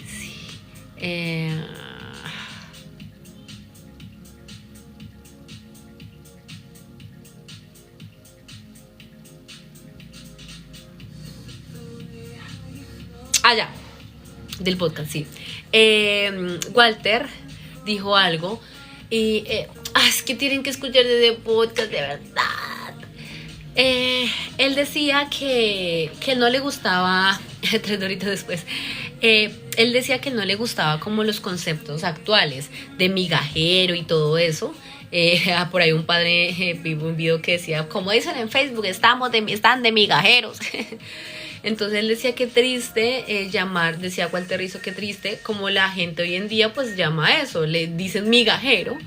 [SPEAKER 1] Sí. Ya. Del podcast, sí. Walter dijo algo y es que tienen que escuchar desde podcast, de verdad. Él decía que no le gustaba 3 horitas después, él decía que no le gustaba como los conceptos actuales de migajero y todo eso. Por ahí un padre vi un video que decía, como dicen en Facebook, están de migajeros. Entonces él decía que triste decía Walter Rizzo que triste, como la gente hoy en día pues llama eso, le dicen migajero,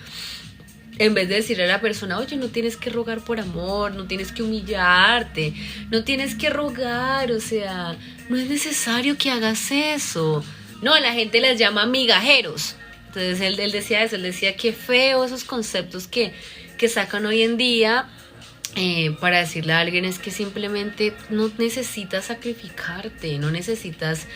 [SPEAKER 1] en vez de decirle a la persona, oye, no tienes que rogar por amor, no tienes que humillarte, no tienes que rogar, o sea, no es necesario que hagas eso. No, la gente les llama migajeros. Entonces él decía eso, él decía que feo esos conceptos que sacan hoy en día para decirle a alguien es que simplemente no necesitas sacrificarte, no necesitas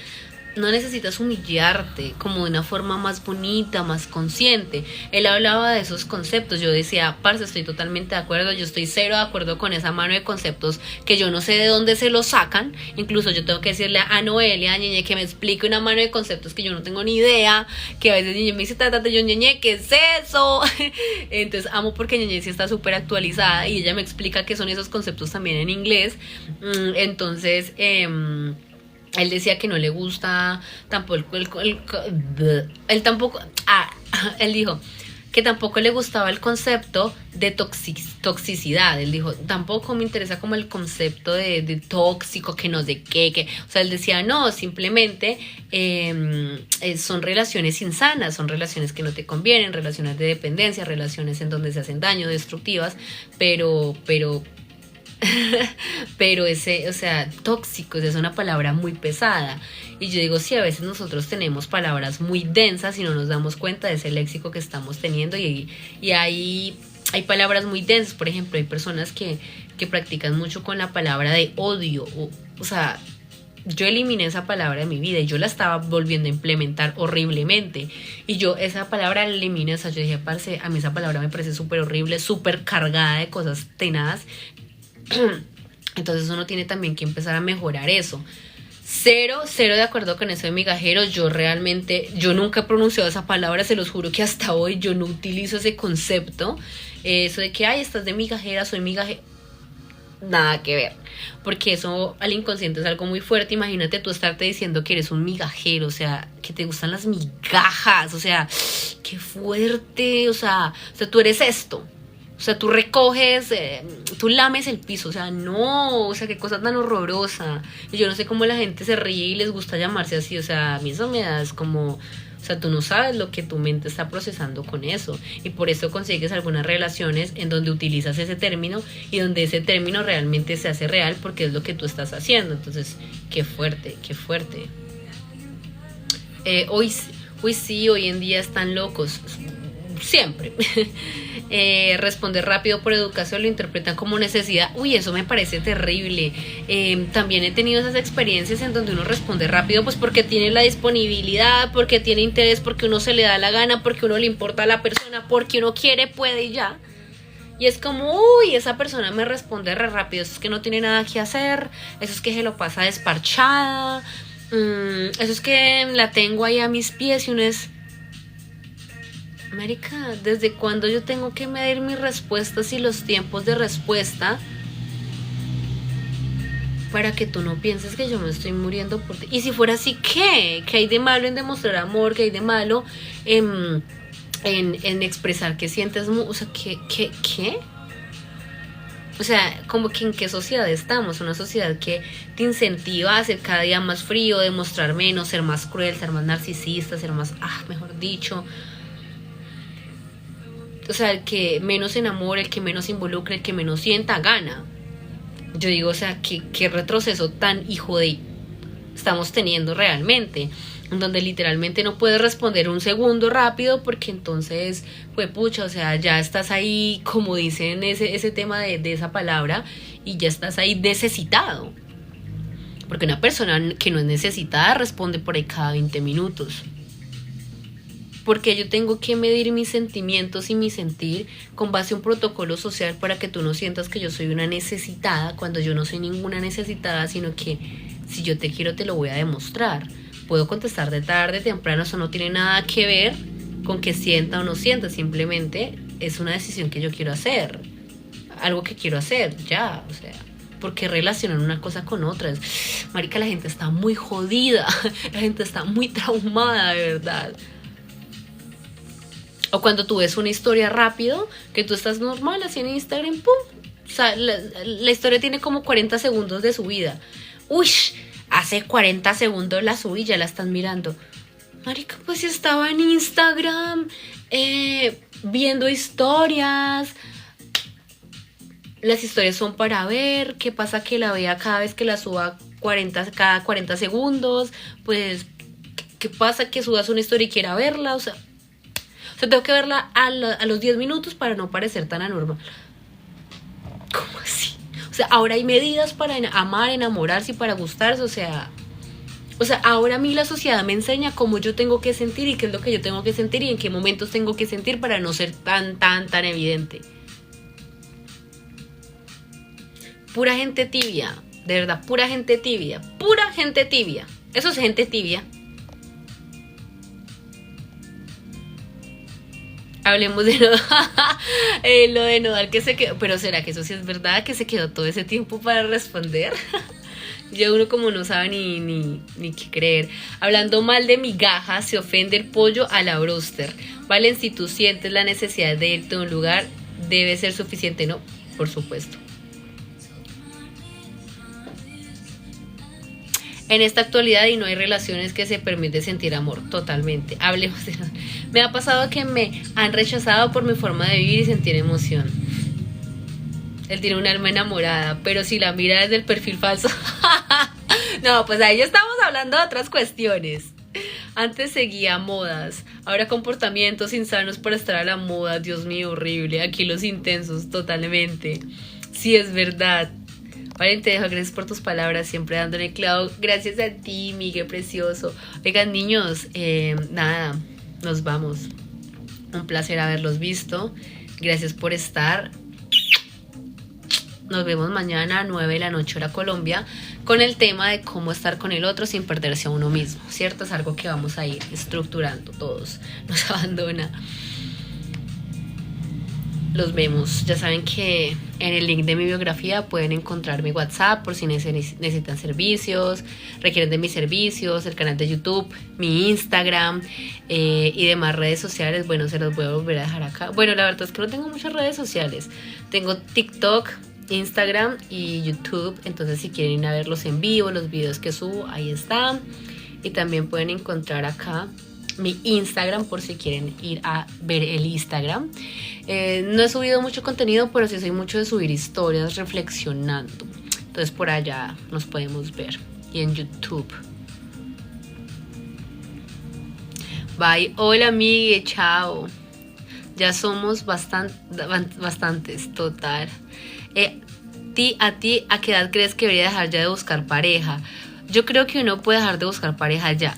[SPEAKER 1] humillarte, como de una forma más bonita, más consciente. Él hablaba de esos conceptos, yo decía, parce, estoy totalmente de acuerdo, yo estoy cero de acuerdo con esa mano de conceptos que yo no sé de dónde se los sacan. Incluso yo tengo que decirle a Noelia, a Ñeñe, que me explique una mano de conceptos que yo no tengo ni idea, que a veces Ñeñe me dice, trátate, yo, Ñeñe, ¿qué es eso? Entonces amo porque Ñeñe sí está súper actualizada y ella me explica qué son esos conceptos también en inglés. Entonces, él decía que no le gusta tampoco él dijo que tampoco le gustaba el concepto de toxicidad. Él dijo, tampoco me interesa como el concepto de tóxico, que no sé qué, o sea, él decía, no, simplemente son relaciones insanas, son relaciones que no te convienen, relaciones de dependencia, relaciones en donde se hacen daño, destructivas, pero ese, o sea, tóxicos es una palabra muy pesada. Y yo digo, sí, a veces nosotros tenemos palabras muy densas y no nos damos cuenta de ese léxico que estamos teniendo. Y hay palabras muy densas. Por ejemplo, hay personas que practican mucho con la palabra de odio. O sea, yo eliminé esa palabra de mi vida y yo la estaba volviendo a implementar horriblemente. Y yo esa palabra la eliminé. O sea, yo dije, parce, a mí esa palabra me parece súper horrible, súper cargada de cosas tenadas. Entonces uno tiene también que empezar a mejorar eso. Cero de acuerdo con eso de migajeros. Yo nunca he pronunciado esa palabra, se los juro que hasta hoy yo no utilizo ese concepto. Eso de que, ay, estás de migajera, soy migajera. Nada que ver, porque eso al inconsciente es algo muy fuerte. Imagínate tú estarte diciendo que eres un migajero, o sea, que te gustan las migajas, o sea, qué fuerte, o sea, tú eres esto. O sea, tú recoges, tú lames el piso, o sea, no, o sea, qué cosa tan horrorosa. Y yo no sé cómo la gente se ríe y les gusta llamarse así, o sea, a mí eso me da, es como, o sea, tú no sabes lo que tu mente está procesando con eso. Y por eso consigues algunas relaciones en donde utilizas ese término y donde ese término realmente se hace real porque es lo que tú estás haciendo. Entonces, qué fuerte, qué fuerte. Hoy en día están locos. Siempre. Responder rápido por educación lo interpretan como necesidad. Uy, eso me parece terrible. También he tenido esas experiencias en donde uno responde rápido pues porque tiene la disponibilidad, porque tiene interés, porque uno se le da la gana, porque uno le importa a la persona, porque uno quiere, puede y ya. Y es como, uy, esa persona me responde re rápido. Eso es que no tiene nada que hacer, eso es que se lo pasa desparchada, eso es que la tengo ahí a mis pies y uno es... Marica, ¿desde cuándo yo tengo que medir mis respuestas y los tiempos de respuesta para que tú no pienses que yo me estoy muriendo por ti? Y si fuera así, ¿qué? ¿Qué hay de malo en demostrar amor? ¿Qué hay de malo en expresar que sientes? O sea, ¿qué? O sea, como que en qué sociedad estamos, una sociedad que te incentiva a ser cada día más frío, demostrar menos, ser más cruel, ser más narcisista, ser más, mejor dicho... O sea, el que menos se enamore, el que menos involucre, el que menos sienta, gana. Yo digo, o sea, qué retroceso tan hijo de... estamos teniendo realmente. En donde literalmente no puedes responder un segundo rápido porque entonces, pues pucha, o sea, ya estás ahí, como dicen ese tema de esa palabra, y ya estás ahí necesitado. Porque una persona que no es necesitada responde por ahí cada 20 minutos. Porque yo tengo que medir mis sentimientos y mi sentir con base a un protocolo social para que tú no sientas que yo soy una necesitada, cuando yo no soy ninguna necesitada, sino que si yo te quiero te lo voy a demostrar. Puedo contestar de tarde, temprano, eso no tiene nada que ver con que sienta o no sienta, simplemente es una decisión que yo quiero hacer, algo que quiero hacer, ya, o sea... ¿Por qué relacionan una cosa con otra? Marica, la gente está muy jodida, la gente está muy traumada, de verdad. O cuando tú ves una historia rápido, que tú estás normal así en Instagram, ¡pum! O sea, la historia tiene como 40 segundos de su vida. Uy, hace 40 segundos la subí, ya la están mirando. Marica, pues estaba en Instagram viendo historias. Las historias son para ver. ¿Qué pasa que la vea cada vez que la suba cada 40 segundos? Pues, ¿qué pasa que subas una historia y quiera verla? O sea, tengo que verla a los 10 minutos para no parecer tan anormal. ¿Cómo así? O sea, ahora hay medidas para amar, enamorarse y para gustarse. O sea, ahora a mí la sociedad me enseña cómo yo tengo que sentir y qué es lo que yo tengo que sentir y en qué momentos tengo que sentir para no ser tan evidente. Pura gente tibia, de verdad, pura gente tibia. Eso es gente tibia. Hablemos de lo de Nodal que se quedó. Pero ¿será que eso sí es verdad? Que se quedó todo ese tiempo para responder. Ya uno como no sabe ni qué creer. Hablando mal de migajas, se ofende el pollo a la broster. Valen, si tú sientes la necesidad de irte a un lugar, debe ser suficiente, ¿no? Por supuesto. En esta actualidad y no hay relaciones que se permite sentir amor, totalmente. Hablemos de... Me ha pasado que me han rechazado por mi forma de vivir y sentir emoción. Él tiene un alma enamorada, pero si la mira desde el perfil falso... No, pues ahí ya estamos hablando de otras cuestiones. Antes seguía modas, ahora comportamientos insanos para estar a la moda. Dios mío, horrible. Aquí los intensos, totalmente. Sí, es verdad. Valen, te dejo, gracias por tus palabras, siempre dándole clavo. Gracias a ti, Miguel precioso. Oigan, niños, nada, nos vamos. Un placer haberlos visto. Gracias por estar. Nos vemos mañana a 9 de la noche hora Colombia con el tema de cómo estar con el otro sin perderse a uno mismo, ¿cierto? Es algo que vamos a ir estructurando todos. Nos abandona. Los vemos. Ya saben que en el link de mi biografía pueden encontrar mi WhatsApp por si necesitan servicios, requieren de mis servicios, el canal de YouTube, mi Instagram y demás redes sociales. Bueno, se los voy a volver a dejar acá. Bueno, la verdad es que no tengo muchas redes sociales. Tengo TikTok, Instagram y YouTube. Entonces si quieren ir a verlos en vivo, los videos que subo, ahí están. Y también pueden encontrar acá mi Instagram por si quieren ir a ver el Instagram. No he subido mucho contenido, pero sí soy mucho de subir historias reflexionando. Entonces por allá nos podemos ver. Y en YouTube. Bye. Hola, amigue. Chao. Ya somos bastantes, total. ¿A qué edad crees que debería dejar ya de buscar pareja? Yo creo que uno puede dejar de buscar pareja ya.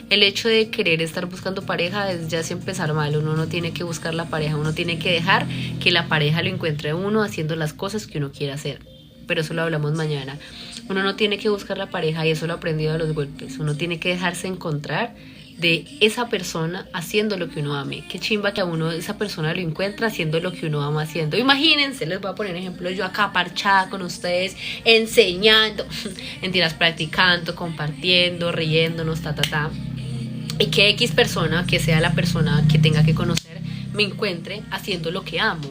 [SPEAKER 1] El hecho de querer estar buscando pareja es ya empezar mal. Uno no tiene que buscar la pareja, uno tiene que dejar que la pareja lo encuentre a uno haciendo las cosas que uno quiere hacer. Pero eso lo hablamos mañana. Uno no tiene que buscar la pareja y eso lo he aprendido de los golpes. Uno tiene que dejarse encontrar de esa persona haciendo lo que uno ame. Qué chimba que a uno esa persona lo encuentra haciendo lo que uno ama haciendo. Imagínense, les voy a poner ejemplo, yo acá parchada con ustedes, enseñando, mentiras, practicando, compartiendo, riéndonos, y que X persona, que sea la persona que tenga que conocer, me encuentre haciendo lo que amo,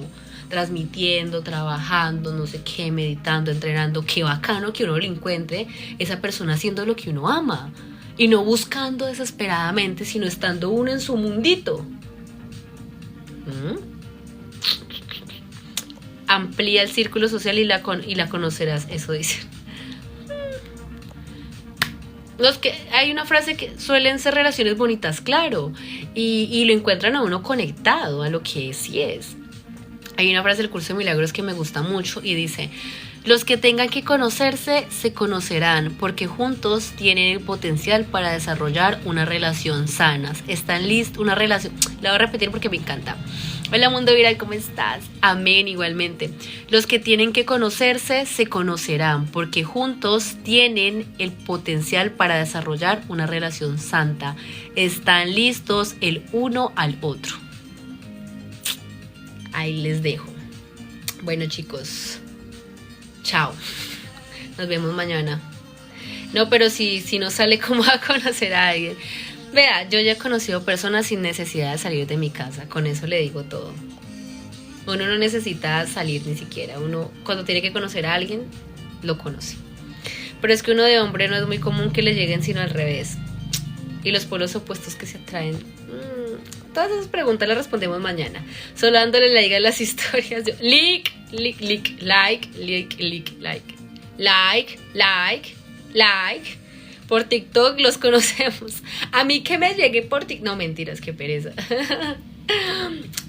[SPEAKER 1] transmitiendo, trabajando, no sé qué, meditando, entrenando. Qué bacano que uno le encuentre esa persona haciendo lo que uno ama y no buscando desesperadamente, sino estando uno en su mundito. Amplía el círculo social y la conocerás, eso dicen. Hay una frase que suelen ser relaciones bonitas, claro, y lo encuentran a uno conectado a lo que sí es. Hay una frase del curso de milagros que me gusta mucho y dice: los que tengan que conocerse se conocerán porque juntos tienen el potencial para desarrollar una relación sana. Están listos, una relación. La voy a repetir porque me encanta. Hola mundo viral, ¿cómo estás? Amén, igualmente. Los que tienen que conocerse se conocerán porque juntos tienen el potencial para desarrollar una relación santa. Están listos el uno al otro. Ahí les dejo. Bueno, chicos, chao. Nos vemos mañana. No, pero si no sale, ¿cómo va a conocer a alguien? Vea, yo ya he conocido personas sin necesidad de salir de mi casa. Con eso le digo todo. Uno no necesita salir ni siquiera. Uno, cuando tiene que conocer a alguien, lo conoce. Pero es que uno de hombre no es muy común que le lleguen, sino al revés. Y los polos opuestos que se atraen. Todas esas preguntas las respondemos mañana. Solo dándole like a las historias. Like. Por TikTok los conocemos. A mí que me llegue por TikTok. No, mentiras, qué pereza.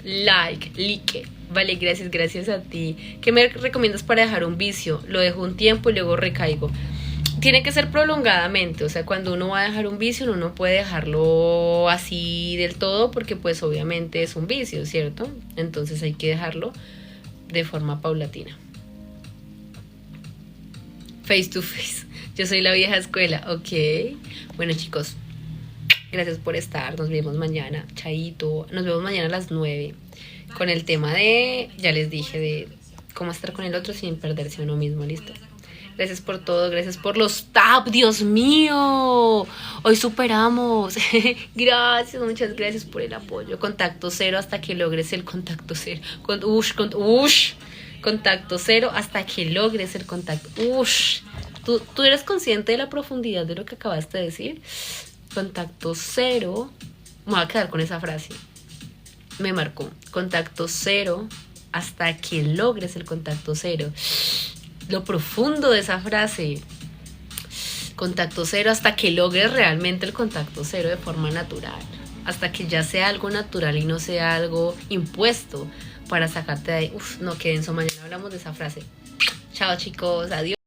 [SPEAKER 1] Like. Vale, gracias a ti. ¿Qué me recomiendas para dejar un vicio? Lo dejo un tiempo y luego recaigo. Tiene que ser prolongadamente, o sea, cuando uno va a dejar un vicio, uno no puede dejarlo así del todo porque pues obviamente es un vicio, ¿cierto? Entonces hay que dejarlo de forma paulatina. Face to face. Yo soy la vieja escuela, ok. Bueno, chicos, gracias por estar, nos vemos mañana, chaito. Nos vemos mañana a las 9 con el tema de, ya les dije, de cómo estar con el otro sin perderse a uno mismo, ¿listo? Gracias por todo, gracias por los tab, Dios mío. Hoy superamos. Gracias, muchas gracias por el apoyo. Contacto cero hasta que logres el contacto cero. Contacto cero hasta que logres el contacto. ¿Tú eres consciente de la profundidad de lo que acabaste de decir? Contacto cero. Me voy a quedar con esa frase. Me marcó. Contacto cero hasta que logres el contacto cero. Lo profundo de esa frase. Contacto cero hasta que logres realmente el contacto cero de forma natural. Hasta que ya sea algo natural y no sea algo impuesto para sacarte de ahí. No, qué denso. Mañana hablamos de esa frase. Chao, chicos. Adiós.